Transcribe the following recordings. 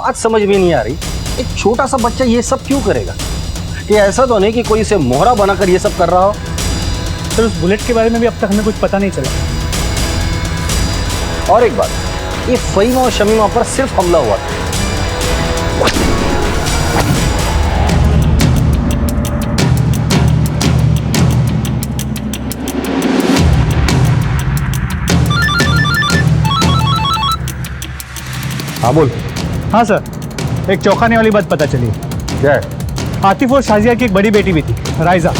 बात समझ में नहीं आ रही, एक छोटा सा बच्चा ये सब क्यों करेगा? कि ऐसा तो नहीं कि कोई इसे मोहरा बनाकर ये सब कर रहा हो। सर उस बुलेट के बारे में भी अब तक हमें कुछ पता नहीं चला। और एक बात, ये फहीम और शमीमा पर सिर्फ हमला हुआ था। हाँ बोल। हाँ सर, एक चौंकाने वाली बात पता चली। क्या है? आतिफ और शाजिया की एक बड़ी बेटी भी थी, राइजा।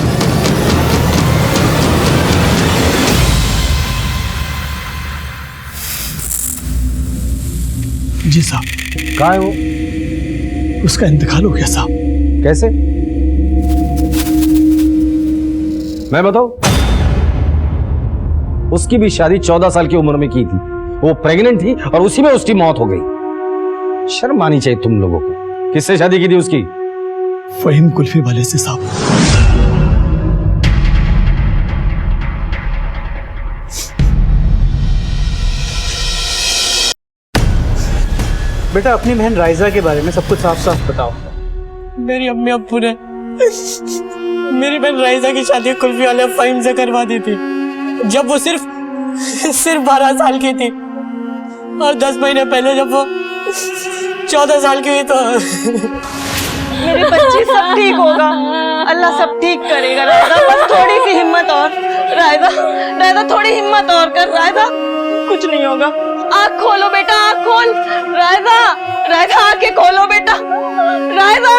जी साहब। कहाँ है वो? उसका इंतकाल हो गया साहब। कैसे? मैं बताऊं? उसकी भी शादी 14 साल की उम्र में की थी। वो प्रेग्नेंट थी और उसी में उसकी मौत हो गई। शर्म आनी चाहिए तुम लोगों को। किससे शादी की थी उसकी? फहीम कुल्फी वाले से साहब। बेटा अपनी बहन राइजा के बारे में सब कुछ साफ साफ बताओ। मेरी अम्मी अब्बू ने मेरी बहन राइजा की शादी कुल्फी वाले फहीम से करवा दी थी जब वो सिर्फ 12 साल की थी, और 10 महीने पहले जब वो 14 साल की हुई तो मेरी बच्ची सब ठीक होगा, अल्लाह सब ठीक करेगा। रायदा बस थोड़ी सी हिम्मत और। रायदा थोड़ी हिम्मत और कर। रायदा कुछ नहीं होगा। आँख खोलो बेटा, आँख खोल। रायदा आँखें खोलो बेटा। रायदा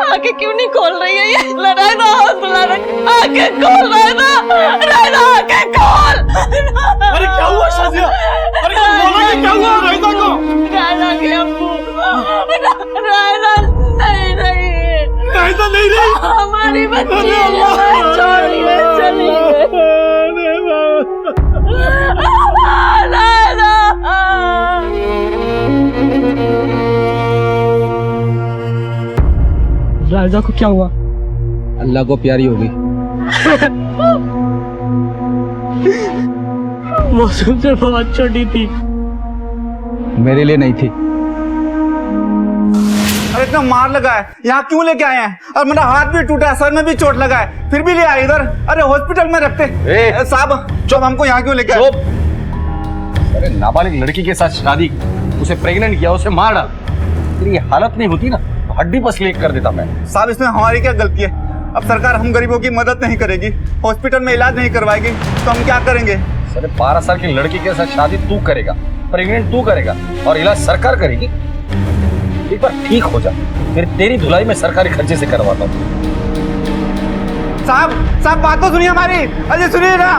आँखें क्यों नहीं खोल रही है ये? रायदा हौसला रख, आँखें खोल। रायदा आँखें खोल। अरे क्या हुआ शाजिया? अरे क्या हुआ राइजा को? रायदा के अब्बू, रायदा नहीं हमारी बच्ची छोड़िए, चलिए। राइजा को क्या हुआ? अल्लाह को प्यारी होगी। वो सबसे बहुत छोटी थी। मेरे लिए नहीं थी। अरे इतना मार लगा है, यहाँ क्यों लेके आए हैं? और मेरा हाथ भी टूटा है, सर में भी चोट लगा है, फिर भी ले आए इधर। अरे हॉस्पिटल में रखते। साहब चुप, हमको यहाँ क्यों लेके आए? अरे नाबालिग लड़की के साथ शादी, उसे प्रेग्नेंट किया, उसे मार डाल। तेरी हालत नहीं होती ना तो हड्डी पसली कर देता मैं। साहब इसमें हमारी क्या गलती है? अब सरकार हम गरीबों की मदद नहीं करेगी, हॉस्पिटल में इलाज नहीं करवाएगी, तो हम क्या करेंगे? अरे 12 साल की लड़की के साथ शादी तू करेगा, प्रेग्नेंट तू करेगा और इलाज सरकार करेगी? एक बार ठीक हो जा, फिर तेरी धुलाई में सरकारी खर्चे से करवाता हूँ। साहब बात तो सुनिए हमारी। अरे सुनिए ना।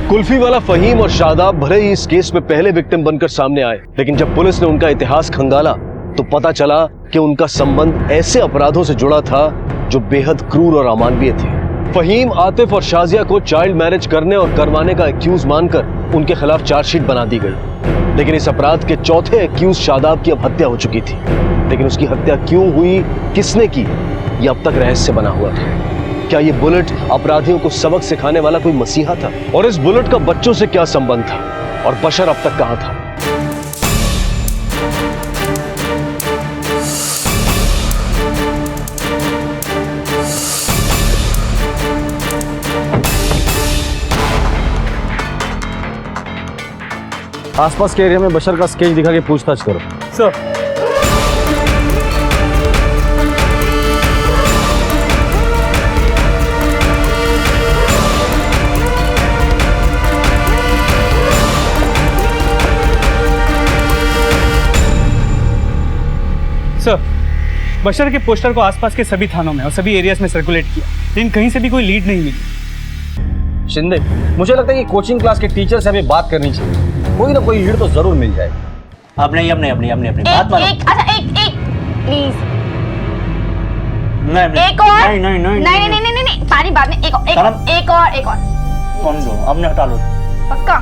कुल्फी वाला फहीम और शादाब भले ही इस केस में पहले विक्टिम बनकर सामने आए, लेकिन जब पुलिस ने उनका इतिहास खंगाला तो पता चला कि उनका संबंध ऐसे अपराधों से जुड़ा था जो बेहद क्रूर और अमानवीय थे। फहीम, आतिफ और शाजिया को चाइल्ड मैरिज करने और करवाने का एक्यूज मानकर उनके खिलाफ चार्जशीट बना दी गई, लेकिन इस अपराध के चौथे एक्यूज शादाब की अब हत्या हो चुकी थी। लेकिन उसकी हत्या क्यों हुई, किसने की, ये अब तक रहस्य बना हुआ था। क्या ये बुलेट अपराधियों को सबक सिखाने वाला कोई मसीहा था? और इस बुलेट का बच्चों से क्या संबंध था? और बशर अब तक कहां था? आसपास के एरिया में बशर का स्केच दिखा के पूछताछ करो। सर बशर के पोस्टर को आसपास के सभी थानों में और सभी एरियाज में सर्कुलेट किया, लेकिन कहीं से भी कोई लीड नहीं मिली। शिंदे, मुझे लगता है कि कोचिंग क्लास के टीचर से हमें बात करनी चाहिए। कोई ना कोई लीड तो जरूर मिल जाएगा। अपने बात मानो। एक प्लीज। नहीं एक और। नहीं। पानी बाद में। एक और। कौन दो? हमने हटा लो। पक्का?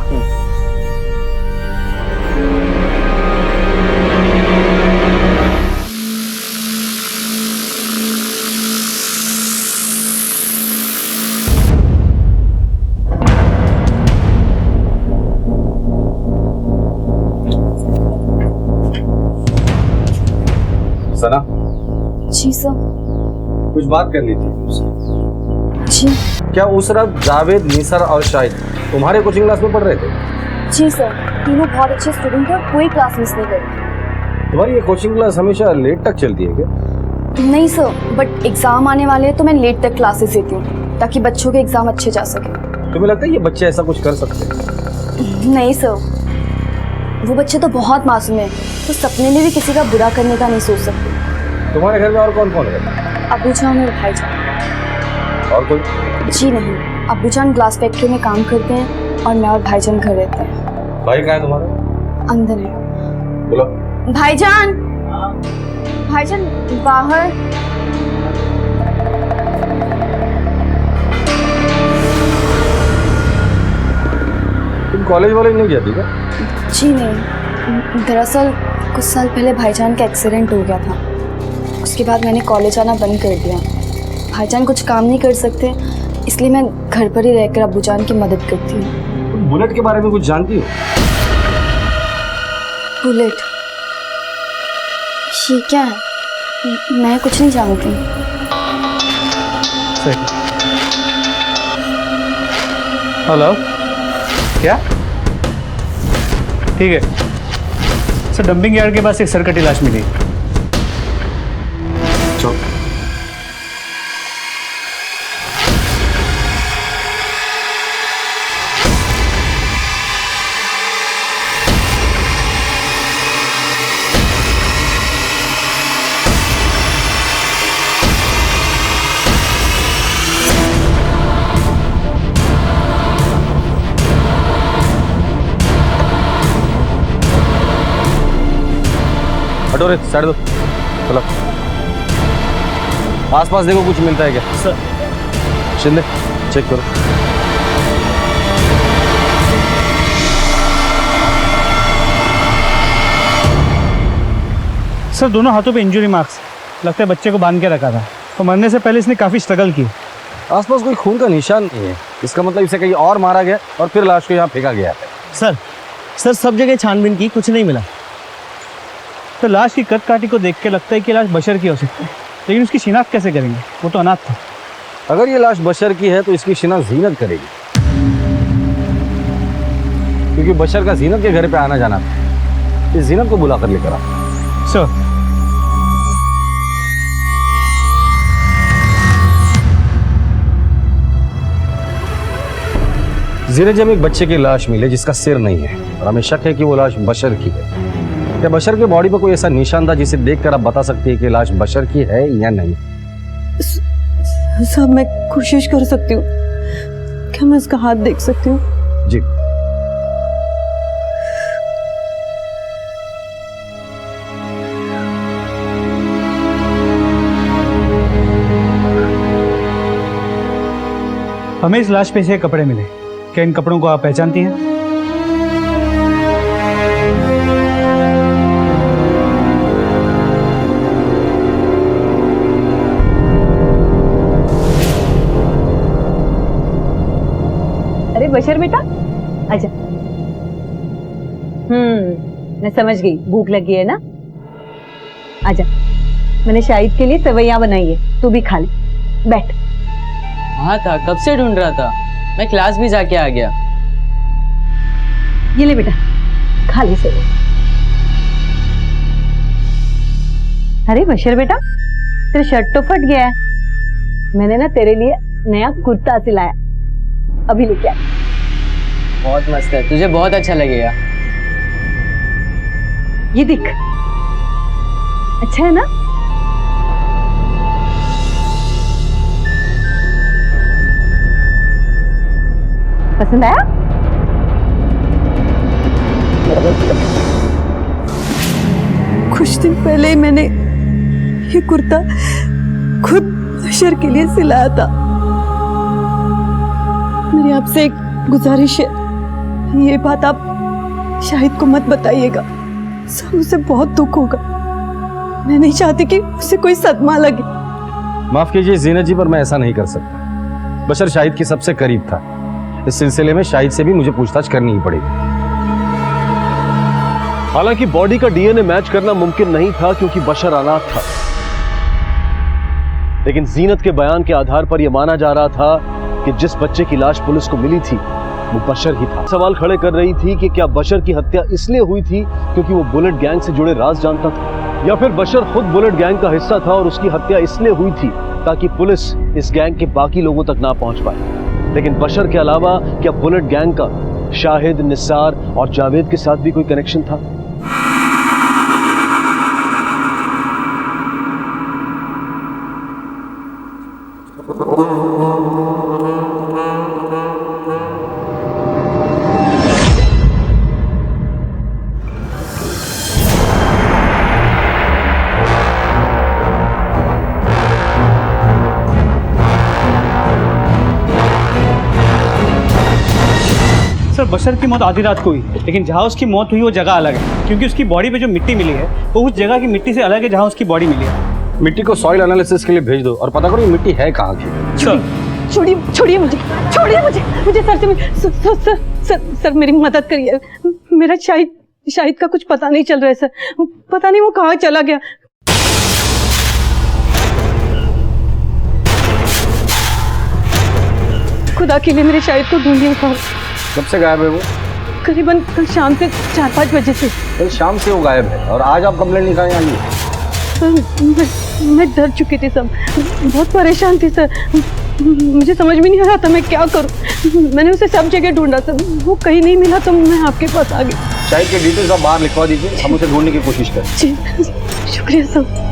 सना, जी सर। कुछ बात करनी थी तुमसे। जी क्या उस रात जावेद, निसार और शाहिद तुम्हारे कोचिंग क्लास में पढ़ रहे थे? जी सर, तीनों बहुत अच्छे स्टूडेंट हैं, कोई क्लास मिस नहीं करते। तुम्हारी ये कोचिंग क्लास हमेशा लेट तक चलती है क्या? नहीं सर, बट एग्जाम आने वाले हैं तो मैं लेट तक क्लासेस देती हूँ ताकि बच्चों के एग्जाम अच्छे जा सके। तुम्हें लगता है ये बच्चे ऐसा कुछ कर सकते हैं? नहीं सर, वो बच्चे तो बहुत मासूम हैं, तो सपने में भी किसी का बुरा करने का नहीं सोच सकते। तुम्हारे घर में और कौन कौन है? अबू जान और भाई जान। और कोई? जी नहीं, अबू जान ग्लास फैक्ट्री में काम करते हैं और मैं और भाईजान घर रहते हैं। भाई कहाँ है तुम्हारा? अंदर है। बोलो। भाईजान, भाईजान बाहर। तुम कॉलेज वाले नहीं जाती क्या? जी नहीं, दरअसल कुछ साल पहले भाईजान का एक्सीडेंट हो गया था, उसके बाद मैंने कॉलेज आना बंद कर दिया। भाईजान कुछ काम नहीं कर सकते, इसलिए मैं घर पर ही रहकर अबू जान की मदद करती हूँ। तुम बुलेट के बारे में कुछ जानती हो? बुलेट? ये क्या है? मैं कुछ नहीं जानती। हेलो, क्या? ठीक है सर, डंपिंग यार्ड के पास एक सर कटी लाश मिली। चलो। हटो रे, साइड दो। चलो आसपास देखो, कुछ मिलता है क्या? सर। शिंदे चेक करो। सर दोनों हाथों पे इंजरी मार्क्स, लगता है बच्चे को बांध के रखा था और मरने से पहले इसने काफ़ी स्ट्रगल की। आसपास कोई खून का निशान नहीं है, इसका मतलब इसे कहीं और मारा गया और फिर लाश को यहाँ फेंका गया है। सर सब जगह छानबीन की, कुछ नहीं मिला। तो लाश की कद काठी को देख के लगता है कि लाश बशर की हो सकती है, लेकिन उसकी शिनाख्त कैसे करेंगे? वो तो अनाथ था। अगर ये लाश बशर की है तो इसकी शिनाख्त जीनत करेगी, क्योंकि बशर का जीनत के घर पे आना जाना था। इस जीनत को बुला कर लेकर आ। सर जीनत, जब एक बच्चे की लाश मिले जिसका सिर नहीं है और हमें शक है कि वो लाश बशर की है, क्या बशर के बॉडी पर कोई ऐसा निशान था जिसे देखकर आप बता सकती है कि लाश बशर की है या नहीं? साहब मैं कोशिश कर सकती हूँ, क्या मैं इसका हाथ देख सकती हूँ? जी। हमें इस लाश पे से कपड़े मिले, क्या इन कपड़ों को आप पहचानती हैं? अरे बशर बेटा, आजा। मैं समझ गई, भूख लगी है ना? आजा, मैंने शाहिद के लिए सेवैयां बनाई है, तू भी खा ले। बैठ। हाँ था, कब से ढूंढ रहा था, मैं क्लास भी जाके आ गया। ये ले बेटा, खा ले सेवैया। अरे बशर बेटा, तेरा शर्ट तो फट गया है, मैंने ना तेरे लिए नया कुर्ता सिलाया, अभी लेके आया। बहुत मस्त है, तुझे बहुत अच्छा लगेगा। ये देख, अच्छा है ना? पसंद आया? कुछ दिन पहले ही मैंने ये कुर्ता खुद बशर के लिए सिलाया था। मेरी आपसे एक गुजारिश है, ये बात आप शाहिद को मत बताइएगा, सब उसे बहुत दुख होगा। मैं नहीं चाहती कि उसे कोई सदमा लगे। माफ कीजिए जीनत जी, पर मैं ऐसा नहीं कर सकता। बशर शाहिद के सबसे करीब था, इस सिलसिले में शाहिद से भी मुझे पूछताछ करनी ही पड़ेगी। हालांकि बॉडी का डीएनए मैच करना मुमकिन नहीं था क्योंकि बशर अनाथ था, लेकिन जीनत के बयान के आधार पर यह माना जा रहा था कि जिस बच्चे की लाश पुलिस को मिली थी वो बशर ही था। सवाल खड़े कर रही थी कि क्या बशर की हत्या इसलिए हुई थी क्योंकि वो बुलेट गैंग से जुड़े राज जानता था, या फिर बशर खुद बुलेट गैंग का हिस्सा था और उसकी हत्या इसलिए हुई थी ताकि पुलिस इस गैंग के बाकी लोगों तक ना पहुंच पाए। लेकिन बशर के अलावा क्या बुलेट गैंग का शाहिद, निसार और जावेद के साथ भी कोई कनेक्शन था? सर बशर की मौत आधी रात को हुई, लेकिन जहाँ उसकी मौत हुई वो जगह अलग है, क्योंकि उसकी बॉडी पे जो मिट्टी मिली है वो उस जगह की मिट्टी से अलग है जहाँ उसकी बॉडी मिली है। मिट्टी को सॉइल एनालिसिस के लिए भेज दो और पता करो ये मिट्टी है कहाँ की। सर छोड़िए मुझे सर मेरी मदद करिए। मेरा शाहिद का कुछ पता नहीं चल रहा है सर, पता नहीं वो कहाँ चला गया। खुदा के लिए मेरे शाहिद को ढूंढिए सर। कब से गायब है वो? करीबन कल शाम से 4-5 बजे से। कल शाम से वो गायब है और आज आप कंप्लेंट लिखाने आई है? सर मैं डर चुकी थी सर, बहुत परेशान थी सर, मुझे समझ में नहीं आ रहा था मैं क्या करूं। मैंने उसे सब जगह ढूंढा सर, वो कहीं नहीं मिला तो मैं आपके पास आ गई। शाहिद के डिटेल्स आप बाहर लिखवा दीजिए, हम उसे ढूंढने की कोशिश करें। जी शुक्रिया सर।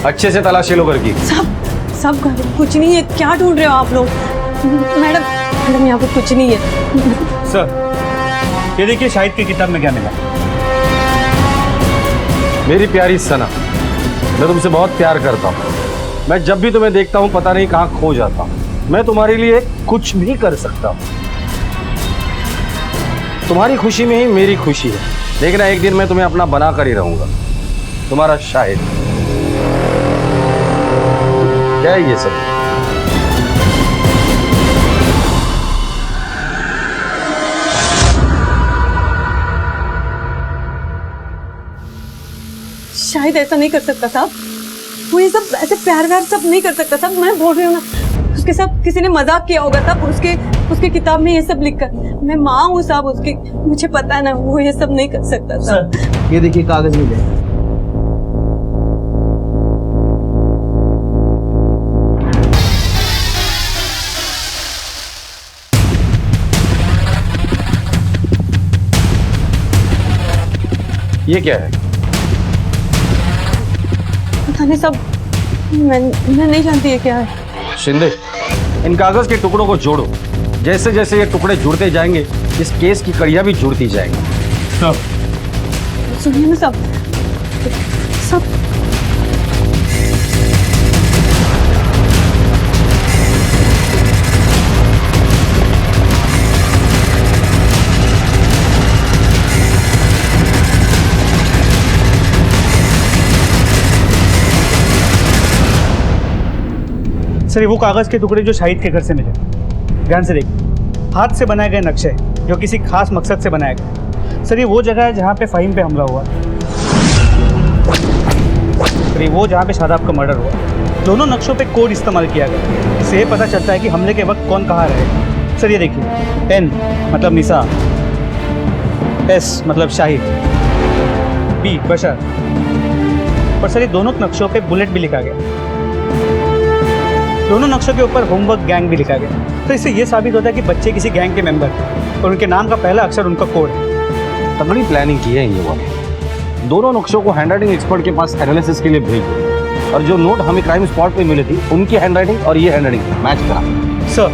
अच्छे से तलाशी लो घर की। सब कुछ नहीं है, क्या ढूंढ रहे हो आप लोग? मैडम यहाँ पे कुछ नहीं है। सर ये देखिए शाहिद की किताब में क्या मिला। मेरी प्यारी सना, मैं तुमसे बहुत प्यार करता हूँ। मैं जब भी तुम्हें देखता हूँ पता नहीं कहाँ खो जाता हूँ। मैं तुम्हारे लिए कुछ भी कर सकता हूँ। तुम्हारी खुशी में ही मेरी खुशी है। देखना एक दिन मैं तुम्हें अपना बना कर ही रहूंगा। तुम्हारा शाहिद। क्या है ये सब? शायद ऐसा नहीं कर सकता साहब, वो ये सब ऐसे प्यार सब नहीं कर सकता साहब। मैं बोल रही हूँ ना, उसके साथ किसी ने मजाक किया होगा साहब, उसके किताब में ये सब लिखकर। मैं माँ हूँ साहब उसकी, मुझे पता है ना, वो ये सब नहीं कर सकता साहब। ये देखिए कागज मिले। ये क्या है? पता नहीं साहब, मैं नहीं जानती ये क्या है। शिंदे, इन कागज के टुकड़ों को जोड़ो। जैसे जैसे ये टुकड़े जुड़ते जाएंगे इस केस की कड़ियां भी जुड़ती जाएंगी। सुनिए ना साहब, सर ये वो कागज के टुकड़े जो शाहिद के घर से मिले। ध्यान से देखिए, हाथ से बनाए गए नक्शे जो किसी खास मकसद से बनाए गए। सर ये वो जगह है जहाँ पे फ़हीम पे हमला हुआ। भी वो जहाँ पे शादाब का मर्डर हुआ, दोनों नक्शों पे कोड इस्तेमाल किया गया। इससे ये पता चलता है कि हमले के वक्त कौन कहाँ रहे। सर ये देखिए, एन मतलब निसा, एस मतलब शाहिद, बी बशर, और सर ये दोनों नक्शों पे बुलेट भी लिखा गया। दोनों नक्शों के ऊपर होमवर्क गैंग भी लिखा गया। तो इससे ये साबित होता है कि बच्चे किसी गैंग के मेंबर थे और उनके नाम का पहला अक्षर उनका कोड है। तगड़ी प्लानिंग की है ये वाले। दोनों नक्शों को हैंडराइटिंग एक्सपर्ट के पास एनालिसिस के लिए भेज दो, और जो नोट हमें क्राइम स्पॉट पे मिले थे उनकी हैंडराइटिंग और ये हैंडराइटिंग मैच करा। सर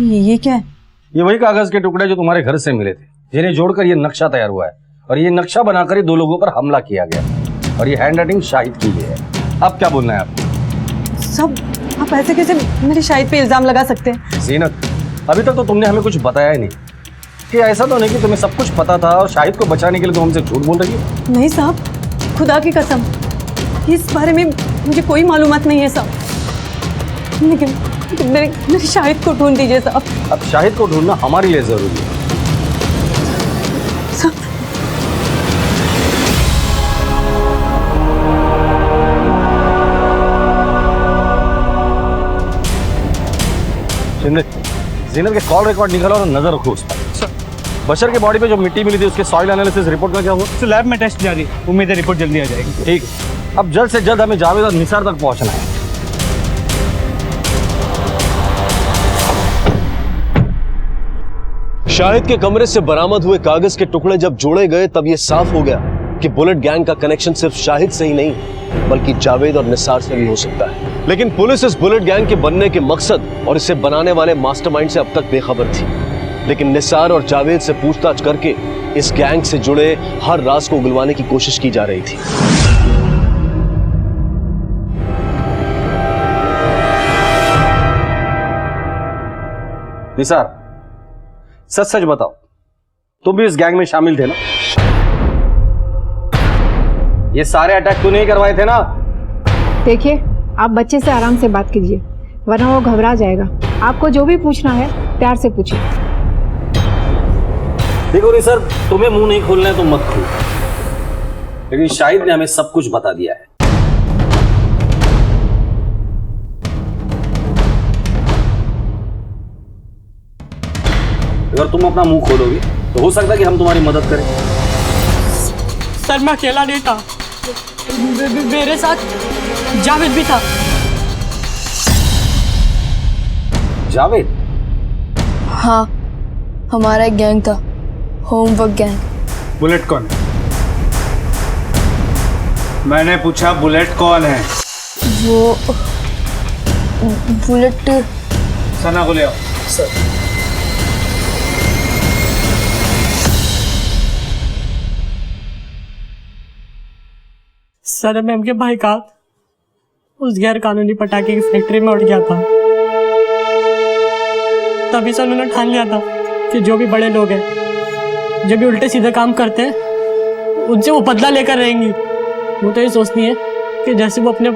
ये क्या है? ये वही कागज के टुकड़े जो तुम्हारे घर से मिले थे, जिन्हें जोड़कर ये नक्शा तैयार हुआ है, और ये नक्शा बनाकर ही 2 लोगों पर हमला किया गया, और ये हैंडराइटिंग शाहिद की है। अब क्या बोलना है आपको? सब आप ऐसे कैसे मेरे शाहिद पे इल्जाम लगा सकते हैं? जीनत, अभी तक तो तुमने हमें कुछ बताया ही नहीं कि ऐसा तो नहीं कि तुम्हें सब कुछ पता था और शाहिद को बचाने के लिए तुम हमसे झूठ बोल रही हो। नहीं साहब, खुदा की कसम, इस बारे में मुझे कोई मालूमात नहीं है साहब। लेकिन मेरे शाहिद को ढूंढ दीजिए साहब। अब शाहिद को ढूंढना हमारे लिए जरूरी है। जीनत के कॉल रिकॉर्ड निकालो और नजर रखो उस पर। बशर के बॉडी पे जो मिट्टी मिली थी उसके सॉइल एनालिसिस रिपोर्ट का क्या हुआ? तो लैब में टेस्ट जारी, उम्मीद है रिपोर्ट जल्दी आ जाएगी। ठीक है, अब जल्द से जल्द हमें जावेद और निसार तक पहुंचना है। शाहिद के कमरे से बरामद हुए कागज के टुकड़े जब जोड़े गए तब यह साफ हो गया कि बुलेट गैंग का कनेक्शन सिर्फ शाहिद से ही नहीं बल्कि जावेद और निसार से भी हो सकता है। लेकिन पुलिस इस बुलेट गैंग के बनने के मकसद और इसे बनाने वाले मास्टरमाइंड से अब तक बेखबर थी। लेकिन निसार और जावेद से पूछताछ करके इस गैंग से जुड़े हर राज को उगलवाने की कोशिश की जा रही थी। निसार, सच सच बताओ, तुम भी इस गैंग में शामिल थे ना? ये सारे अटैक तूने ही करवाए थे ना? देखिए, आप बच्चे से आराम से बात कीजिए वरना वो घबरा जाएगा। आपको जो भी पूछना है प्यार से पूछिए। देखो निसार, तुम्हें मुंह नहीं खोलना है तो मत खोलो, लेकिन शाहिद ने हमें सब कुछ बता दिया है। अगर तुम अपना मुंह खोलोगे तो हो सकता है कि हम तुम्हारी मदद करें। सर मैं अकेला नहीं था, मेरे साथ जावेद भी था। जावेद? हाँ, हमारा एक गैंग था, होमवर्क गैंग। बुलेट कौन है? मैंने पूछा बुलेट कौन है? वो बुलेट सना को ले आओ। सर मैम के भाई का उस गैर कानूनी पटाखे की फैक्ट्री में उठ गया था। तभी से उन्होंने ठान लिया था कि जो भी बड़े लोग हैं जो भी उल्टे सीधे काम करते हैं उनसे वो बदला लेकर रहेंगी। वो तो ये सोचती है कि जैसे वो अपने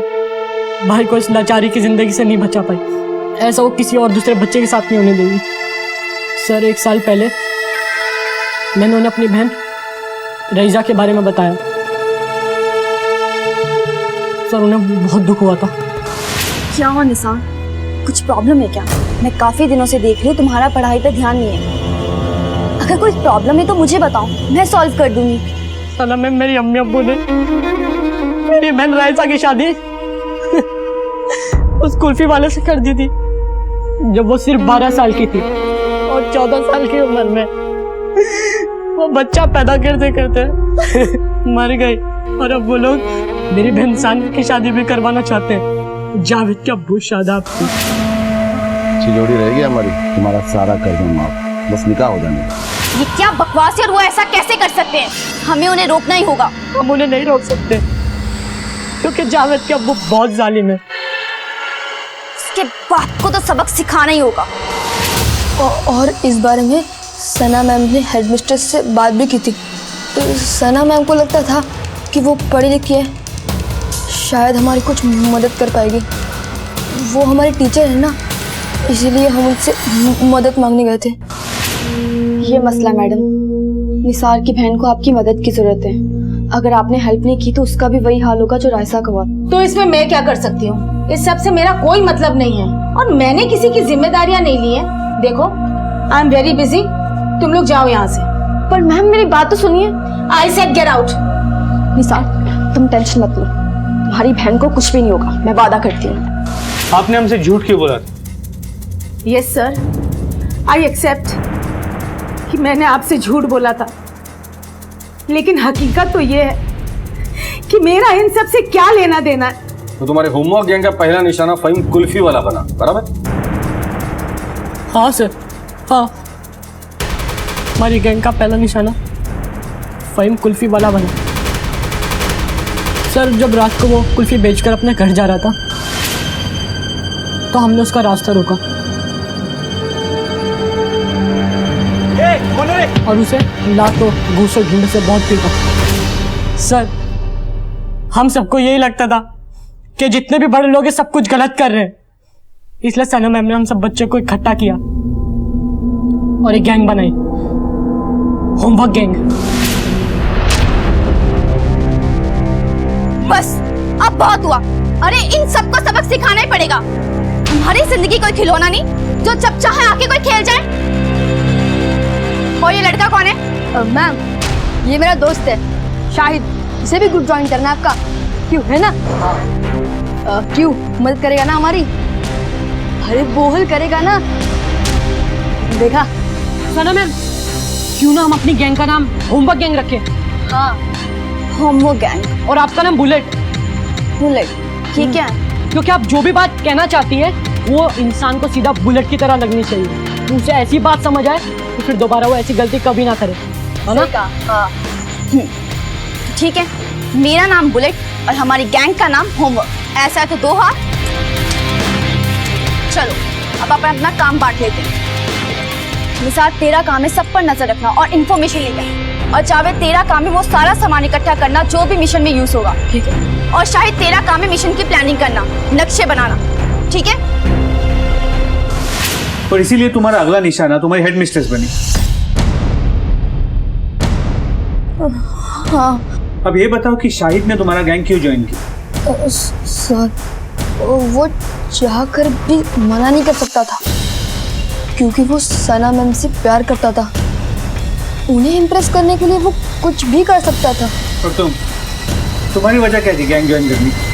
भाई को इस लाचारी की जिंदगी से नहीं बचा पाई, ऐसा वो किसी और दूसरे बच्चे के साथ नहीं होने देगी। सर 1 साल पहले मैंने उन्हें अपनी बहन रईजा के बारे में बताया। सर उन्हें बहुत दुख हुआ था। क्या हो निसार, कुछ प्रॉब्लम है क्या? मैं काफी दिनों से देख रही हूँ तुम्हारा पढ़ाई पे ध्यान नहीं है। अगर कोई प्रॉब्लम है तो मुझे बताओ, मैं सॉल्व कर दूंगी। साला मैं मेरी अम्मी अब्बू ने मेरी बहन रायसा की शादी उस कुल्फी वाले से कर दी थी जब वो सिर्फ 12 साल की थी, और 14 साल की उम्र में वो बच्चा पैदा करते करते मर गई। और अब वो लोग मेरी बहन सानिया की शादी भी करवाना चाहते हैं। जावेद के अब्बू शादाब की। अच्छी जोड़ी रहेगी हमारी, तुम्हारा सारा कर्ज माफ, बस निकाह हो जाने। ये क्या बकवास है और वो ऐसा कैसे कर सकते हैं? हमें उन्हें रोकना ही होगा। हम उन्हें नहीं रोक सकते क्योंकि जावेद के अब्बू बहुत जालिम है। उसके बाप को तो सबक सिखाना ही होगा। और इस बारे में सना मैम ने हेडमिस्ट्रेस से बात भी की थी। तो सना मैम को लगता था कि वो पढ़ी लिखी है, शायद हमारी कुछ मदद कर पाएगी। वो हमारी टीचर है ना, इसीलिए हम उनसे मदद मांगने गए थे। ये मसला मैडम, निसार की बहन को आपकी मदद की जरूरत है। अगर आपने हेल्प नहीं की तो उसका भी वही हाल होगा जो रायसा का हुआ। तो इसमें मैं क्या कर सकती हूँ? इस सब से मेरा कोई मतलब नहीं है और मैंने किसी की जिम्मेदारियां नहीं ली है। देखो, आई एम वेरी बिजी, तुम लोग जाओ यहाँ से। पर मैम मेरी बात तो सुनिए। I said get out. Nisar तुम टेंशन मत लो, तुम्हारी बहन को कुछ भी नहीं होगा, मैं वादा करती हूँ। आपने हमसे झूठ क्यों बोला था? यस सर, आई एक्सेप्ट कि मैंने आपसे झूठ बोला था, लेकिन हकीकत तो ये है कि मेरा इन सब से क्या लेना देना है। तो तुम्हारे होमवर्क गैंग का पहला निशाना फहीम कुल्फी वाला बना, बराबर? हाँ सर, हाँ, हमारी गैंग का पहला निशाना फहीम कुल्फी वाला बना। सर, जब रात को वो कुल्फी बेचकर अपने घर जा रहा था तो हमने उसका रास्ता रोका और उसे लातों घूसों झुंड से बहुत पीटा। सर, हम सबको यही लगता था कि जितने भी बड़े लोग हैं सब कुछ गलत कर रहे हैं, इसलिए सना मैम ने हम सब बच्चों को इकट्ठा किया और एक गैंग बनाई, होमवर्क गैंग। बस अब बहुत हुआ। अरे इन सबको सबक सिखाना ही पड़ेगा। हमारी जिंदगी कोई खिलौना नहीं जो जब चाहे आके कोई खेल जाए। और ये लड़का कौन है? मैम, ये मेरा दोस्त है शाहिद, इसे भी ग्रुप ज्वाइन करना है आपका। क्यों, है ना? क्यों मदद करेगा ना हमारी? अरे बोहल करेगा ना? देखा सना मैम, क्यों ना हम अपनी गैंग का नाम होमवर्क गैंग रखें? हाँ, होमवर्क गैंग। और आपका नाम बुलेट। बुलेट, ठीक है। क्योंकि आप जो भी बात कहना चाहती है वो इंसान को सीधा बुलेट की तरह लगनी चाहिए, उसे ऐसी बात समझ आए तो फिर दोबारा वो ऐसी गलती कभी ना करे, है ना? हाँ। ठीक है, मेरा नाम बुलेट और हमारी गैंग का नाम होमवर्क। ऐसा है तो दो हाथ। चलो अब अपन अपना काम बांट लेते हैं। निसार, तेरा काम है सब पर नजर रखना और इन्फॉर्मेशन लेकर, और जावेद तेरा काम है वो सारा सामान इकट्ठा करना जो भी मिशन में यूज होगा, ठीक है? और शाहिद तेरा काम है मिशन की प्लानिंग करना, नक्शे बनाना, ठीक है? और इसीलिए तुम्हारा अगला निशाना तुम्हारी हेड मिस्ट्रेस बनी। हाँ। अब ये बताओ कि शाहिद ने तुम्हारा गैंग क्यों ज्वाइन किया? सर, वो चाहकर भी मना नहीं कर सकता था क्योंकि वो सना मैम से प्यार करता था। उन्हें इम्प्रेस करने के लिए वो कुछ भी कर सकता था। और तुम्हारी वजह क्या थी गैंग ज्वाइन करने की?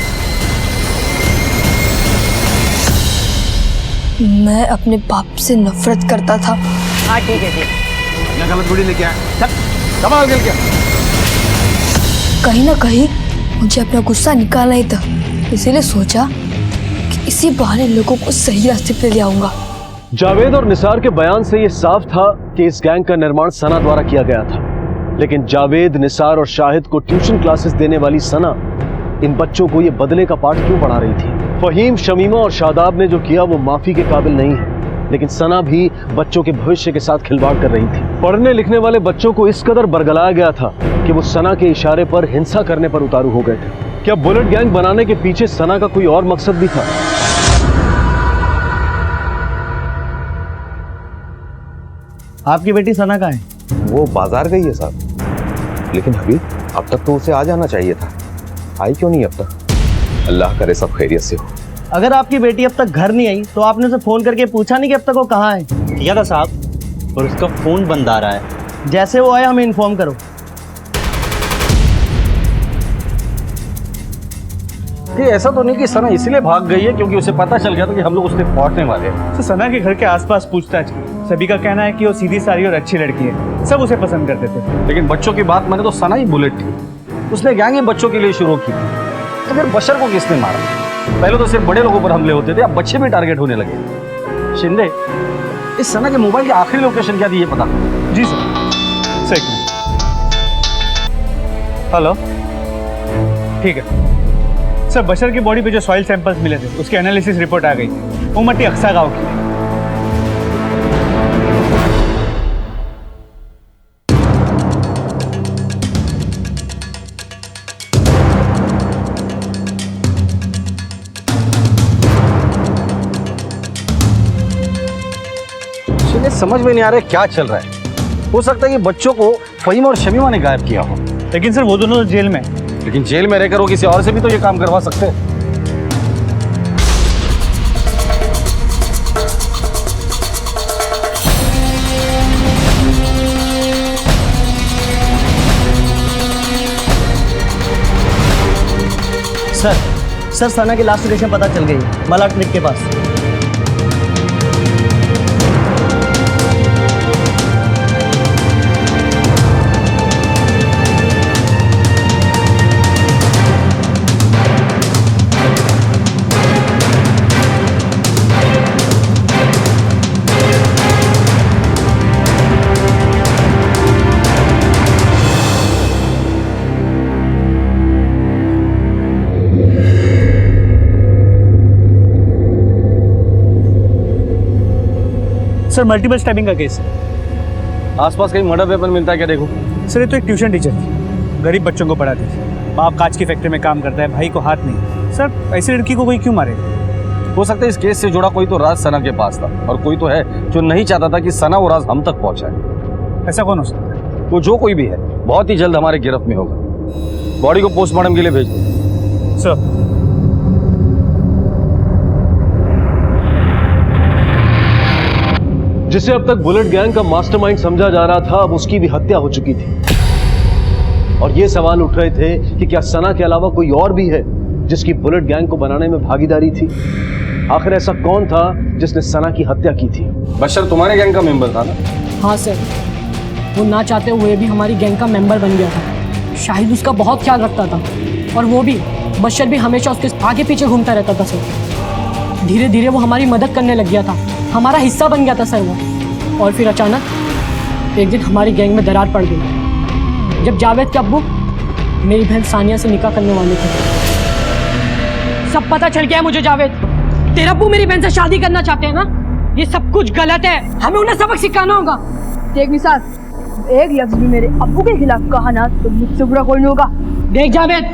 मैं अपने बाप से नफरत करता था। हाँ ठीक है, ठीक। यहाँ गलत बुढ़ी लेके आया, कमाल कर क्या? कहीं ना कहीं मुझे अपना गुस्सा निकालना ही था, इसीलिए सोचा कि इसी बहाने लोगों को सही रास्ते पे ले आऊंगा। जावेद और निसार के बयान से ये साफ था कि इस गैंग का निर्माण सना द्वारा किया गया था, लेकिन जावेद, निसार और शाहिद को ट्यूशन क्लासेस देने वाली सना इन बच्चों को ये बदले का पाठ क्यों पढ़ा रही थी? फहीम, शमीमा और शादाब ने जो किया वो माफी के काबिल नहीं है, लेकिन सना भी बच्चों के भविष्य के साथ खिलवाड़ कर रही थी। पढ़ने लिखने वाले बच्चों को इस कदर बरगलाया गया था कि वो सना के इशारे पर हिंसा करने पर उतारू हो गए थे। क्या बुलेट गैंग बनाने के पीछे सना का कोई और मकसद भी था? आपकी बेटी सना कहाँ है? वो बाजार गई है साहब, लेकिन अभी अब तक तो उसे आ जाना चाहिए था। आई क्यों नहीं अब तक? अल्लाह करे सब खैरियत से हो। अगर आपकी बेटी अब तक घर नहीं आई तो आपने उसे फोन करके पूछा नहीं कि अब तक वो कहाँ है? किया था साहब, और उसका फोन बंद आ रहा है। जैसे वो आए हमें इन्फॉर्म करो। ये ऐसा तो नहीं कि सना इसलिए भाग गई है क्योंकि उसे पता चल गया था कि हम लोग उससे पहुंचने वाले हैं। तो सना के घर के आसपास पूछताछ की, सभी का कहना है कि वो सीधी सारी और अच्छी लड़की है, सब उसे पसंद करते थे। लेकिन बच्चों की बात माने तो सना ही बुलेट थी, उसने गैंग ही बच्चों के लिए शुरू की थी। तो फिर बशर को किसने मारा? पहले तो सिर्फ बड़े लोगों पर हमले होते थे, अब बच्चे भी टारगेट होने लगे। शिंदे, इस सना के मोबाइल की आखिरी लोकेशन क्या थी ये पता? जी सर, एक मिनट। हेलो, ठीक है सर। बशर की बॉडी पे जो सॉइल सैंपल्स मिले थे उसकी एनालिसिस रिपोर्ट आ गई। वो मट्टी अक्सा गांव की है। शिंदे, समझ में नहीं आ रहा है क्या चल रहा है। हो सकता है कि बच्चों को फहीम और शमीमा ने गायब किया हो। लेकिन सर वो दोनों तो जेल में। लेकिन जेल में रहकर वो किसी और से भी तो ये काम करवा सकते हैं। सर सना की लास्ट लोकेशन पता चल गई, मलाड क्लिक के पास। सर मल्टीपल स्टैबिंग का केस है। आसपास कहीं मर्डर वेपन मिलता है क्या? देखो सर ये तो एक ट्यूशन टीचर थी, गरीब बच्चों को पढ़ाती थी। बाप कांच की फैक्ट्री में काम करता है, भाई को हाथ नहीं। सर ऐसी लड़की को कोई क्यों मारेगा? हो सकता है इस केस से जुड़ा कोई तो राज सना के पास था, और कोई तो है जो नहीं चाहता था कि सना वो राज हम तक पहुंचाए। ऐसा कौन हो सकता है? वो जो कोई भी है बहुत ही जल्द हमारे गिरफ्त में होगा। बॉडी को पोस्टमार्टम के लिए भेज दो। सर जिसे अब तक बुलेट गैंग का मास्टरमाइंड समझा जा रहा था, अब उसकी भी हत्या हो चुकी थी। और ये सवाल उठ रहे थे कि क्या सना के अलावा कोई और भी है जिसकी बुलेट गैंग को बनाने में भागीदारी थी? आखिर ऐसा कौन था जिसने सना की हत्या की थी? बशर तुम्हारे गैंग का मेंबर था ना? हाँ सर, वो ना चाहते हुए भी हमारी गैंग का मेंबर बन गया था। शाहिद उसका बहुत ख्याल रखता था, और वो भी बशर भी हमेशा उसके आगे पीछे घूमता रहता था सर। धीरे धीरे वो हमारी मदद करने लग गया था, हमारा हिस्सा बन गया था सर वो। और फिर अचानक एक दिन हमारी गैंग में दरार पड़ गई जब जावेद के अब्बू मेरी बहन सानिया से निकाह करने वाले थे। सब पता चल गया है मुझे जावेद, तेरा अब्बू मेरी बहन से शादी करना चाहते हैं ना? ये सब कुछ गलत है, हमें उन्हें सबक सिखाना होगा। देख निसार, एक लफ्ज भी मेरे अब्बू के खिलाफ कहा ना तो मुझसे बुरा कोई नहीं होगा। देख जावेद,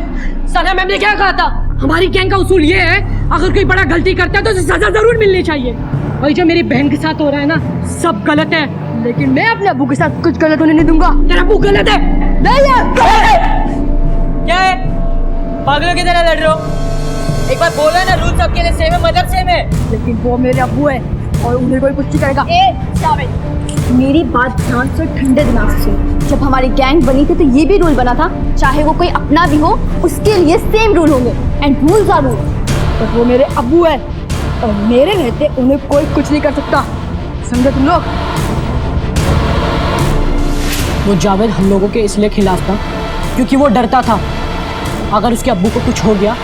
सना मैम ने क्या कहा था? हमारी गैंग का उसूल ये है, अगर कोई बड़ा गलती करता है तो उसे सजा जरूर मिलनी चाहिए। और जो मेरी बहन के साथ हो रहा है ना, सब गलत है। लेकिन मैं अपने अब्बू के साथ कुछ गलत होने नहीं दूंगा। तेरा अब्बू गलत है। नहीं यार, क्या है, पागलों की तरह लड़ रहे हो? एक बार बोला ना, रूल सबके लिए सेम है, मतलब सेम है। लेकिन वो मेरे अब्बू है और उन्हें कोई कुछ नहीं करेगा। मेरी बात ध्यान से ठंडे दिमाग से सुन। जब हमारी गैंग बनी थी तो ये भी रूल बना था, चाहे वो कोई अपना भी हो उसके लिए सेम रूल होंगे। And rules are rule. पर वो मेरे अब्बू है और मेरे रहते उन्हें कोई कुछ नहीं कर सकता, समझे तुम लोग? वो जावेद हम लोगों के इसलिए खिलाफ था क्योंकि वो डरता था अगर उसके अब्बू को कुछ हो गया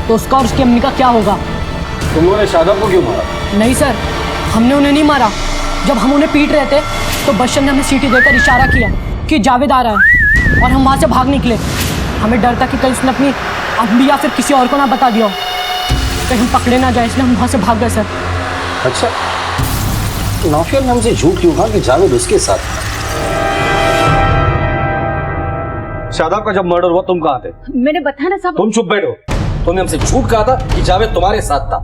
तो उसका और उसकी अम्मी का क्या होगा। तुम लोगों ने शादाब को क्यों मारा? नहीं सर, हमने उन्हें नहीं मारा। जब हम उन्हें पीट रहे थे तो बशर ने हमें सीटी देकर इशारा किया कि जावेद आ रहा है, और हम वहाँ से भाग निकले। हमें डर था कि कल उसने अपनी अम्मी या फिर किसी और को ना बता दिया हो, कहीं हम पकड़े ना जाए, इसलिए हम वहाँ से भाग गए सर। अच्छा, नाफिया ने हमसे झूठ क्यों कहा कि जावेद उसके साथ था? शादाब का जब मर्डर हुआ तुम कहाँ थे? मैंने बताया ना सब। तुम चुप बैठो। तुमने हमसे झूठ कहा था कि जावेद तुम्हारे साथ था।